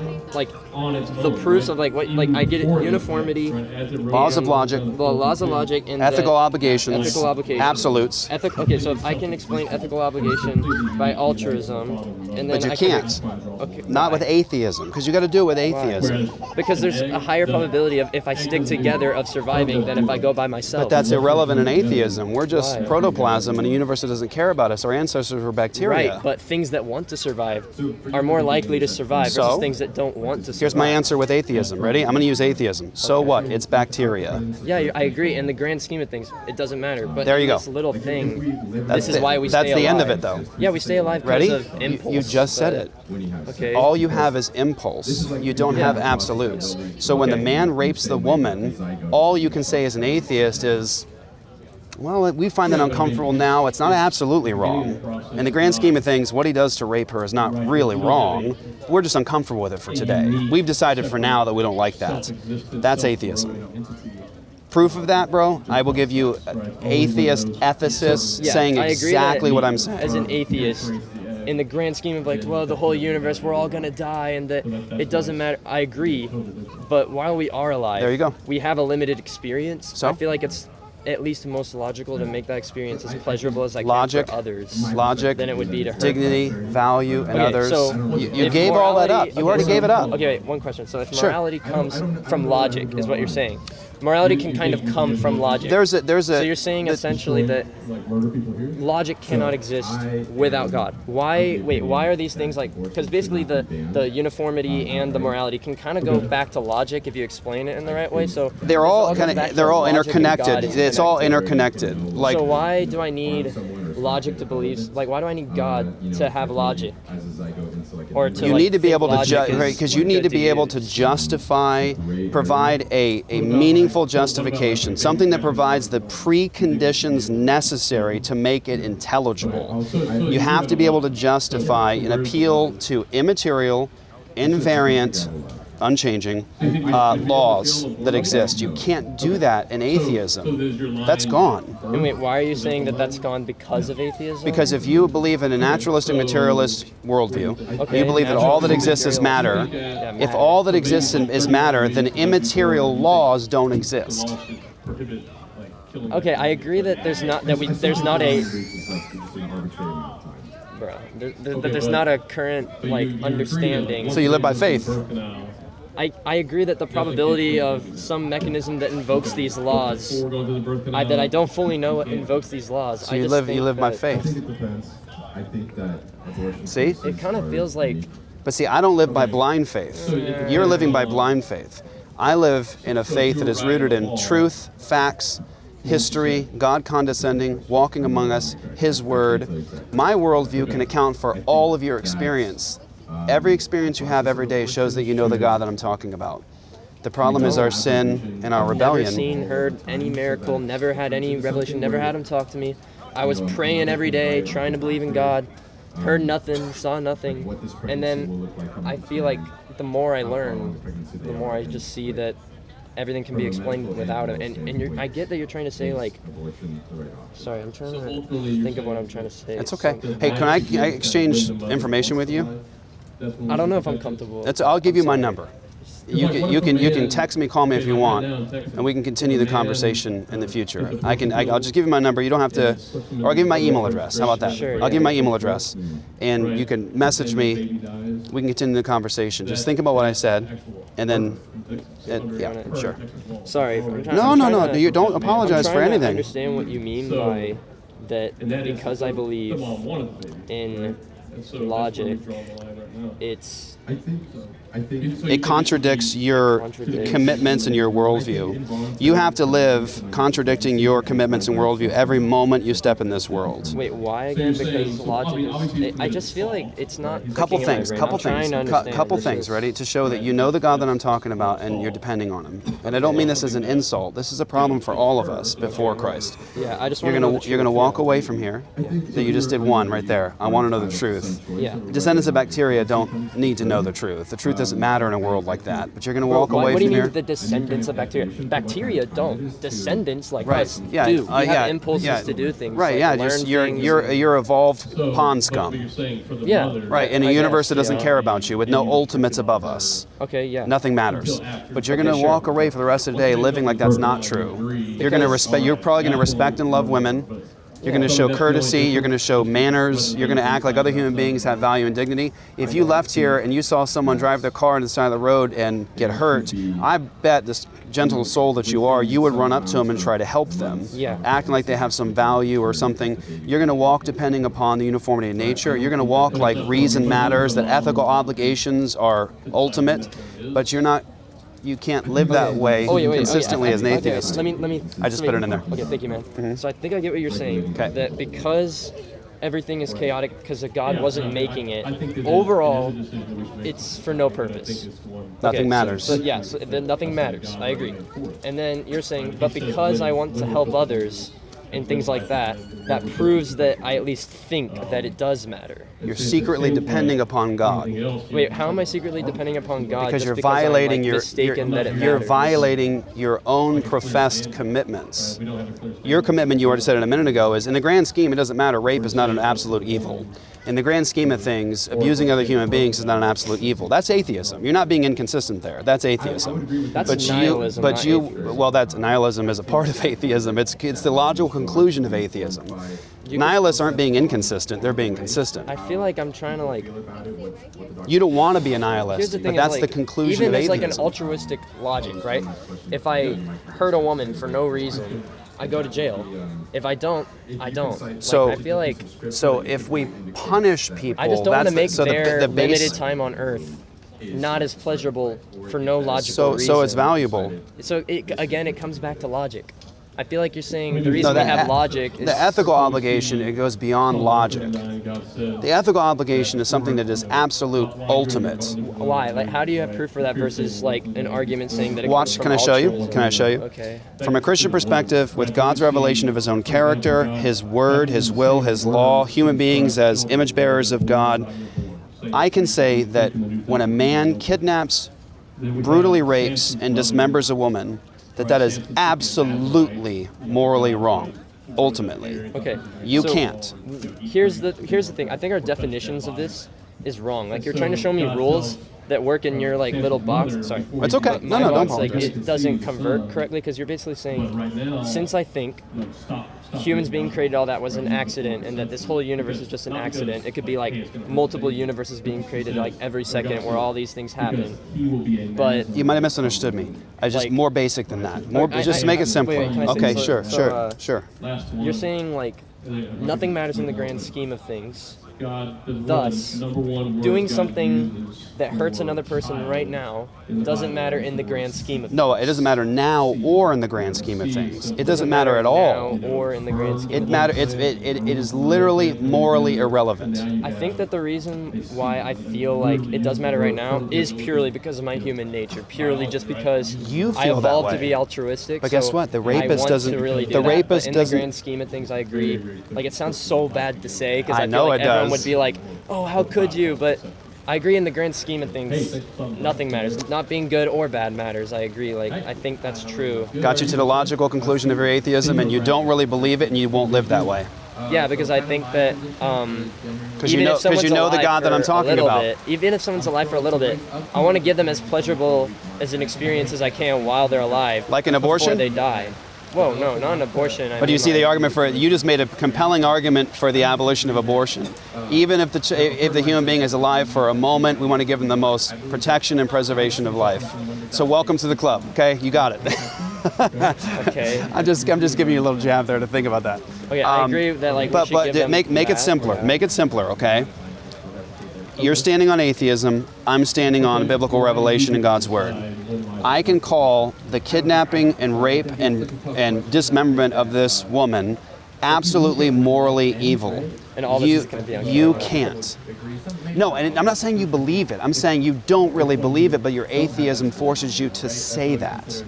B: the proofs of like what, like I get it, uniformity,
C: laws of logic,
B: and
C: ethical obligations, absolutes.
B: Okay, so if I can explain ethical obligation by altruism, and then
C: but you can't.
B: Okay,
C: not with atheism, because you got to do it with atheism.
B: Because there's a higher probability of if I stick together of surviving than if I go by myself.
C: But that's irrelevant in atheism. We're just protoplasm in a universe that doesn't care about us. Our ancestors were bacteria.
B: Right, but things that want to survive are more likely to survive versus things that don't want to survive.
C: Here's my answer with atheism. Ready? I'm going to use atheism. So what? It's bacteria.
B: Yeah, I agree. In the grand scheme of things, it doesn't matter. But
C: there you go.
B: This little thing, this is why we stay alive.
C: That's the end of it, though.
B: Yeah, we stay alive because of impulse.
C: You just said it.
B: Okay.
C: All you have is impulse. You don't have absolutes. So when the man rapes the woman, all you can say as an atheist is, well, we find that uncomfortable now. It's not absolutely wrong. In the grand scheme of things, what he does to rape her is not really wrong. We're just uncomfortable with it for today. We've decided for now that we don't like that. That's atheism. Proof of that, bro? I will give you atheist ethicists saying exactly what I'm saying.
B: As an atheist, in the grand scheme of like, well, the whole universe, we're all gonna die, and that it doesn't matter. I agree, but while we are alive,
C: there you go.
B: We have a limited experience.
C: So
B: I feel like it's at least most logical to make that experience as pleasurable as I can for others.
C: Logic,
B: than it would be to hurt
C: dignity, value, and others.
B: So
C: you gave all that up. You already gave it up.
B: Okay, wait, one question. So if morality comes from logic, is what you're saying? Morality can kind of come from logic. So you're saying essentially that logic cannot exist without God. Why are these things like, because basically the uniformity and the morality can kind of go back to logic if you explain it in the right way. So
C: they're all interconnected. It's all interconnected. Like,
B: so why do I need logic to believe? Like, why do I need God to have logic? Or to,
C: you need to be able to
B: because
C: you need to be able to justify, provide a meaningful justification, something that provides the preconditions necessary to make it intelligible. You have to be able to justify an appeal to immaterial, invariant, unchanging laws that exist. You can't do that in atheism. That's gone.
B: And wait, why are you saying that that's gone because of atheism?
C: Because if you believe in a naturalistic materialist worldview, you believe that all that exists is matter. If all that exists is matter, then immaterial laws don't exist.
B: Okay, I agree that there's not a current like understanding.
C: So you live by faith.
B: I agree that the probability of some mechanism that invokes these laws, that I don't fully know what invokes these laws.
C: So you live by faith. See?
B: It kind of feels like.
C: But see, I don't live by blind faith. You're living by blind faith. I live in a faith that is rooted in truth, facts, history, God condescending, walking among us, His Word. My worldview can account for all of your experience. Every experience you have every day shows that you know the God that I'm talking about. The problem is our sin and our rebellion.
B: Never seen, heard any miracle, never had any revelation, never had Him talk to me. I was praying every day, trying to believe in God, heard nothing, saw nothing. And then I feel like the more I learn, the more I just see that everything can be explained without Him. And I get that you're trying to say, like, sorry, I'm trying to think of what I'm trying to say.
C: It's okay. Hey, can I exchange information with you?
B: I don't know if I'm comfortable.
C: I'll give you my number. You can text me, call me if you want, and we can continue the conversation in the future. I'll just give you my number. You don't have to, or I'll give you my email address. How about that?
B: Sure,
C: I'll give you my email address, and you can message me. We can continue the conversation. Just think about what I said, and then, yeah, sure.
B: Sorry.
C: No. You don't apologize for anything.
B: I understand what you mean by that because I believe in logic, it's
C: it contradicts your commitments and your worldview. You have to live contradicting your commitments and worldview every moment you step in this world.
B: Wait, why again? Because logic is... I just feel like it's not...
C: Couple things. Ready? To show that you know the God that I'm talking about and you're depending on him. And I don't mean this as an insult. This is a problem for all of us before Christ.
B: Yeah, I just
C: You're gonna walk away from here. That you just did one right there. I want to know the truth.
B: Yeah.
C: Descendants of bacteria don't need to know the truth. The truth doesn't matter in a world like that. But you're gonna walk away
B: what
C: from
B: do you
C: here.
B: mean the descendants of bacteria? Bacteria don't. Descendants like
C: Right.
B: us
C: Yeah.
B: do. We have
C: Yeah.
B: impulses
C: Yeah.
B: to do things.
C: Right.
B: like
C: Yeah.
B: learn
C: Just
B: things.
C: you're evolved pond scum.
B: Yeah.
C: Right. In a
B: I
C: universe
B: guess,
C: that doesn't
B: yeah.
C: care about you, with no ultimates above us.
B: Okay. Yeah.
C: Nothing matters. But you're going to
B: Okay, sure.
C: walk away for the rest of the day living like that's not true. You're going to respect. You're probably going to respect and love women. You're going to show courtesy. You're going to show manners. You're going to act like other human beings have value and dignity. If you left here and you saw someone drive their car on the side of the road and get hurt, I bet this gentle soul that you are, you would run up to them and try to help them.
B: Yeah.
C: Acting like they have some value or something. You're going to walk depending upon the uniformity of nature. You're going to walk like reason matters, that ethical obligations are ultimate, but you can't live that way consistently as an atheist.
B: Let me.
C: I just put it in there.
B: Okay, thank you, man.
C: Mm-hmm.
B: So I think I get what you're saying.
C: Okay.
B: That because everything is chaotic, because God wasn't making it, overall, it's for no purpose.
C: Nothing matters.
B: So then nothing matters. I agree. And then you're saying, but because I want to help others and things like that, that proves that I at least think that it does matter.
C: You're secretly depending upon God.
B: Wait, how am I secretly depending upon God?
C: Because
B: just
C: you're
B: because
C: violating
B: I'm, mistaken that it
C: you're
B: matters?
C: violating your own professed commitments. Your commitment, you already said it a minute ago, is in the grand scheme, it doesn't matter. Rape is not an absolute evil. In the grand scheme of things, abusing other human beings is not an absolute evil. That's atheism. You're not being inconsistent there. That's atheism.
B: That's nihilism, not atheism.
C: Well, that's nihilism is a part of atheism. It's the logical conclusion of atheism. Nihilists aren't being inconsistent, they're being consistent.
B: I feel like I'm trying to
C: You don't want to be a
B: here's
C: nihilist,
B: the thing,
C: but that's
B: is,
C: the conclusion
B: even
C: of
B: as
C: atheism.
B: an altruistic logic, right? If I hurt a woman for no reason, I go to jail. If I don't, I don't.
C: So
B: I feel like
C: So if we punish people,
B: I just don't want to make their
C: the base,
B: limited time on Earth not as pleasurable for no logical reason.
C: So it's valuable.
B: So again, it comes back to logic. I feel like you're saying the reason we have logic is...
C: The ethical obligation, it goes beyond logic. The ethical obligation is something that is absolute, ultimate.
B: Why? Like, how do you have proof for that versus like an argument saying that it
C: Watch,
B: comes from
C: can I show you?
B: altruism?
C: Can I show you?
B: Okay.
C: From a Christian perspective, with God's revelation of his own character, his word, his will, his law, human beings as image bearers of God, I can say that when a man kidnaps, brutally rapes, and dismembers a woman, that is absolutely morally wrong, ultimately.
B: Okay.
C: You
B: so
C: can't.
B: Here's the thing. I think our definitions of this is wrong. Like, you're trying to show me rules that work in your like little box. Sorry.
C: It's okay.
B: My
C: No, don't
B: box, like,
C: apologize.
B: it doesn't convert correctly because you're basically saying, since I think humans being created, all that was an accident, and that this whole universe is just an accident. It could be like multiple universes being created like every second where all these things happen. But
C: You might have misunderstood me. I just
B: Like-
C: more basic than that. More, just make it simpler.
B: wait, can I say
C: Okay,
B: this?
C: sure,
B: So,
C: sure.
B: you're saying like nothing matters in the grand scheme of things. Thus, doing something that hurts another person right now doesn't matter in the grand scheme of things.
C: No, it doesn't matter now or in the grand scheme of things. It doesn't matter at all.
B: Now or in the grand scheme.
C: It is literally morally irrelevant.
B: I think that the reason why I feel like it does matter right now is purely because of my human nature. Purely just because
C: You
B: I
C: feel that
B: evolved to
C: way.
B: be altruistic.
C: But guess
B: so
C: what? The
B: I
C: rapist
B: want
C: doesn't-
B: To really do
C: the
B: that.
C: rapist
B: But in
C: doesn't-
B: the grand scheme of things, I agree. Like, it sounds so bad to say because
C: I
B: I feel
C: know
B: like
C: it
B: everyone
C: does.
B: would be like, "Oh, how could you?" But I agree in the grand scheme of things, nothing matters. Not being good or bad matters. I agree. Like, I think that's true.
C: Got you to the logical conclusion of your atheism, and you don't really believe it, and you won't live that way.
B: Yeah, because I think that
C: Because you know the God that I'm talking about.
B: Even if someone's alive for a little bit, I want to give them as pleasurable as an experience as I can while they're alive.
C: Like an abortion?
B: Before they die. Whoa, no, not an abortion.
C: But do you see the argument for it? You just made a compelling argument for the abolition of abortion. Even if the human being is alive for a moment, we want to give them the most protection and preservation of life. So welcome to the club. Okay, you got it.
B: Okay.
C: I'm just giving you a little jab there to think about that.
B: Okay, I agree that like.
C: But
B: we should give them
C: make it
B: that.
C: simpler. Make it simpler. Okay. you're standing on atheism, I'm standing on biblical revelation in God's word. I can call the kidnapping and rape and dismemberment of this woman absolutely morally evil.
B: And all this is going to be on
C: You
B: camera.
C: can't. No, and I'm not saying you believe it. I'm saying you don't really believe it, but your atheism forces you to say that.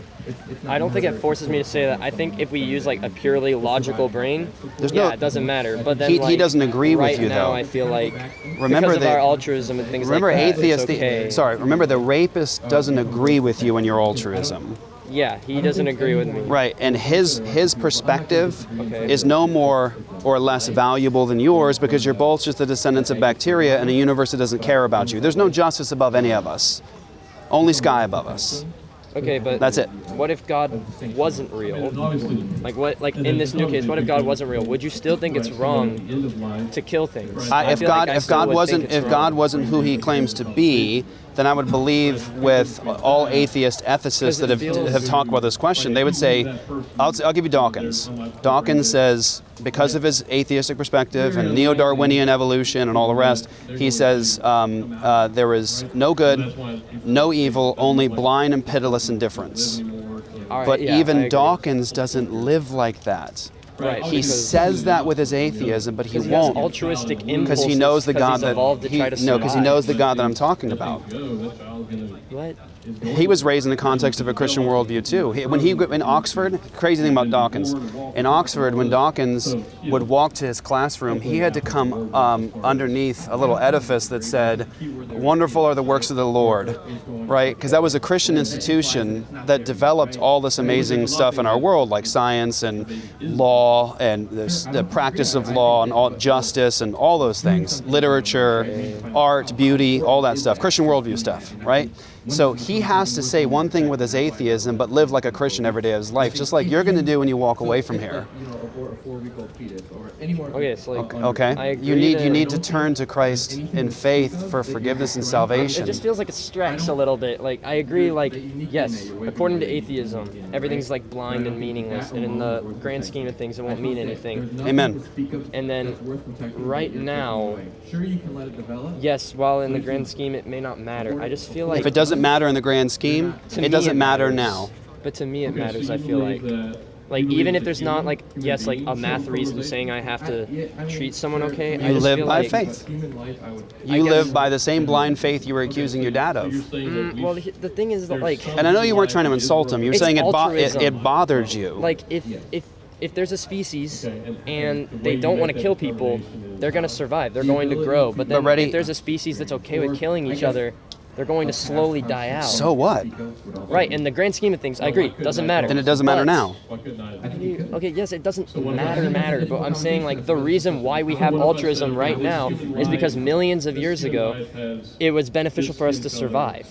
B: I don't think it forces me to say that. I think if we use like a purely logical brain, it doesn't matter. But then
C: he doesn't agree
B: right
C: with you,
B: now,
C: though.
B: I feel like
C: Remember
B: because of
C: that-
B: our altruism and things
C: Remember,
B: like that,
C: atheist.
B: it's okay.
C: Remember the rapist doesn't agree with you in your altruism.
B: Yeah, he doesn't agree with me.
C: Right, and his perspective
B: Okay.
C: is no more or less valuable than yours because you're both just the descendants of bacteria in a universe that doesn't care about you. There's no justice above any of us. Only sky above us.
B: Okay, but
C: That's it.
B: What if God wasn't real? Like in this new case, what if God wasn't real? Would you still think it's wrong to kill things? I
C: If
B: feel like
C: God,
B: I
C: if
B: still
C: God
B: would
C: wasn't,
B: think it's
C: if God
B: wrong.
C: wasn't who He claims to be, then I would believe with all atheist ethicists that have talked about this question, they would say, I'll give you Dawkins. Dawkins says, because of his atheistic perspective and neo-Darwinian evolution and all the rest, he says there is no good, no evil, only blind and pitiless indifference.
B: All right,
C: But
B: yeah, I
C: even
B: agree.
C: Dawkins doesn't live like that.
B: Right,
C: He
B: because-
C: says that with his atheism, but he
B: He has
C: won't.
B: altruistic
C: Because
B: impulses.
C: he knows the God
B: he's
C: that
B: evolved to try to
C: because he
B: survive.
C: knows the God that I'm talking about.
B: What?
C: He was raised in the context of a Christian worldview too. When he in Oxford, crazy thing about Dawkins, in Oxford, when Dawkins would walk to his classroom, he had to come underneath a little edifice that said, "Wonderful are the works of the Lord," right? Because that was a Christian institution that developed all this amazing stuff in our world, like science and law and the practice of law and all justice and all those things, literature, art, beauty, all that stuff, Christian worldview stuff, right? So he has to say one thing with his atheism, but live like a Christian every day of his life, just like you're going to do when you walk away from here.
B: Okay, so like, I
C: Okay,
B: agree
C: you need
B: that-
C: to turn to Christ in faith for forgiveness and
B: It
C: salvation.
B: just feels like a stretch a little bit. Like, I agree, like, yes, according to atheism, everything's like blind and meaningless, and in the grand scheme of things, it won't mean anything.
C: Amen.
B: And then, right now, yes, while in the grand scheme it may not matter, I just feel like
C: If it doesn't matter in the grand scheme,
B: to me
C: it doesn't matter
B: matters.
C: now.
B: But to me it matters, I feel like even if there's not like, yes, like a math reason saying I have to treat someone okay, I
C: You
B: just
C: live
B: feel
C: by
B: like,
C: faith.
B: I
C: You
B: guess-
C: live by the same blind faith you were accusing your dad of.
B: Well, the thing is that, like,
C: And I know you weren't trying to insult him. You were
B: It's
C: saying it
B: altruism.
C: bothered you.
B: like if there's a species and they don't want to kill people, they're going to survive. They're going to grow. But then
C: ready-
B: if there's a species that's okay with killing each other, they're going to slowly die out.
C: So what?
B: Right, in the grand scheme of things, I agree. Doesn't matter.
C: Then it doesn't matter
B: But-
C: now.
B: Okay, yes, it doesn't matter, but I'm saying, like, the reason why we have altruism right now is because millions of years ago, it was beneficial for us to survive.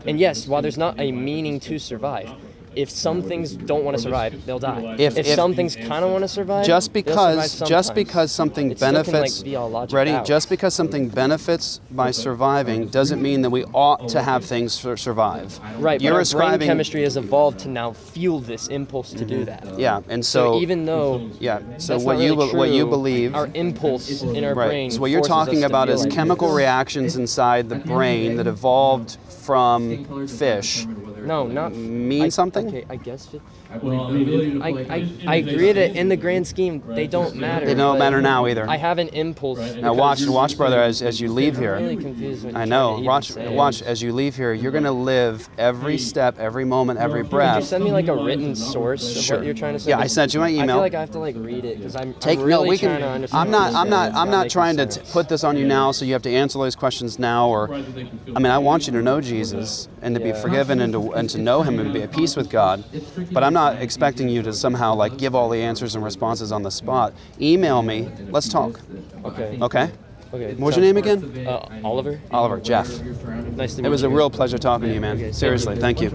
B: And yes, while there's not a meaning to survive, if some things don't want to survive, they'll die. If some things kind of want to survive,
C: Just
B: they'll survive
C: because
B: sometimes.
C: something
B: It still can, like,
C: benefits
B: be all logic
C: ready
B: out.
C: just because something benefits by surviving doesn't mean that we ought to have things survive.
B: Right,
C: You're
B: but our brain
C: ascribing
B: chemistry has evolved to now fuel this impulse to do that.
C: Yeah, and
B: So
C: so
B: even though
C: yeah, so
B: that's
C: what
B: not
C: you
B: really
C: what you
B: true,
C: believe
B: our impulse in our
C: right.
B: brain.
C: So what you're
B: forces us
C: talking
B: to
C: about
B: feel
C: is
B: like
C: chemical
B: this.
C: reactions inside the brain that evolved from fish.
B: No, not
C: Mean something?
B: Okay, I guess. I agree that in the grand scheme they don't matter.
C: They don't
B: but
C: matter now either.
B: I have an impulse.
C: Now watch, brother, as you leave
B: I'm really
C: here.
B: confused. When
C: I
B: you
C: know.
B: try to
C: Watch,
B: even say
C: watch
B: it.
C: as you leave here. You're gonna live every step, every moment, every
B: Could you
C: breath.
B: send me like a written source of
C: Sure.
B: what you're trying to say?
C: Yeah, I sent you my
B: I
C: email.
B: feel like I have to like read it because I'm
C: Take
B: really
C: no. We
B: trying
C: can.
B: to understand.
C: I'm not.
B: what
C: I'm
B: you're
C: not.
B: saying. It's
C: I'm not
B: making
C: trying to
B: sense.
C: put this on you now, so you have to answer those questions now. Or, I mean, I want you to know Jesus and to be
B: Yeah.
C: forgiven and to know Him and be at peace with God. But I'm not expecting you to somehow like give all the answers and responses on the spot. Email me. Let's talk.
B: Okay.
C: Okay.
B: Okay.
C: What's your name again?
B: Oliver.
C: Oliver. Jeff.
B: Nice to meet you.
C: It was a real pleasure talking to you, man.
B: Okay,
C: Seriously. Thank you.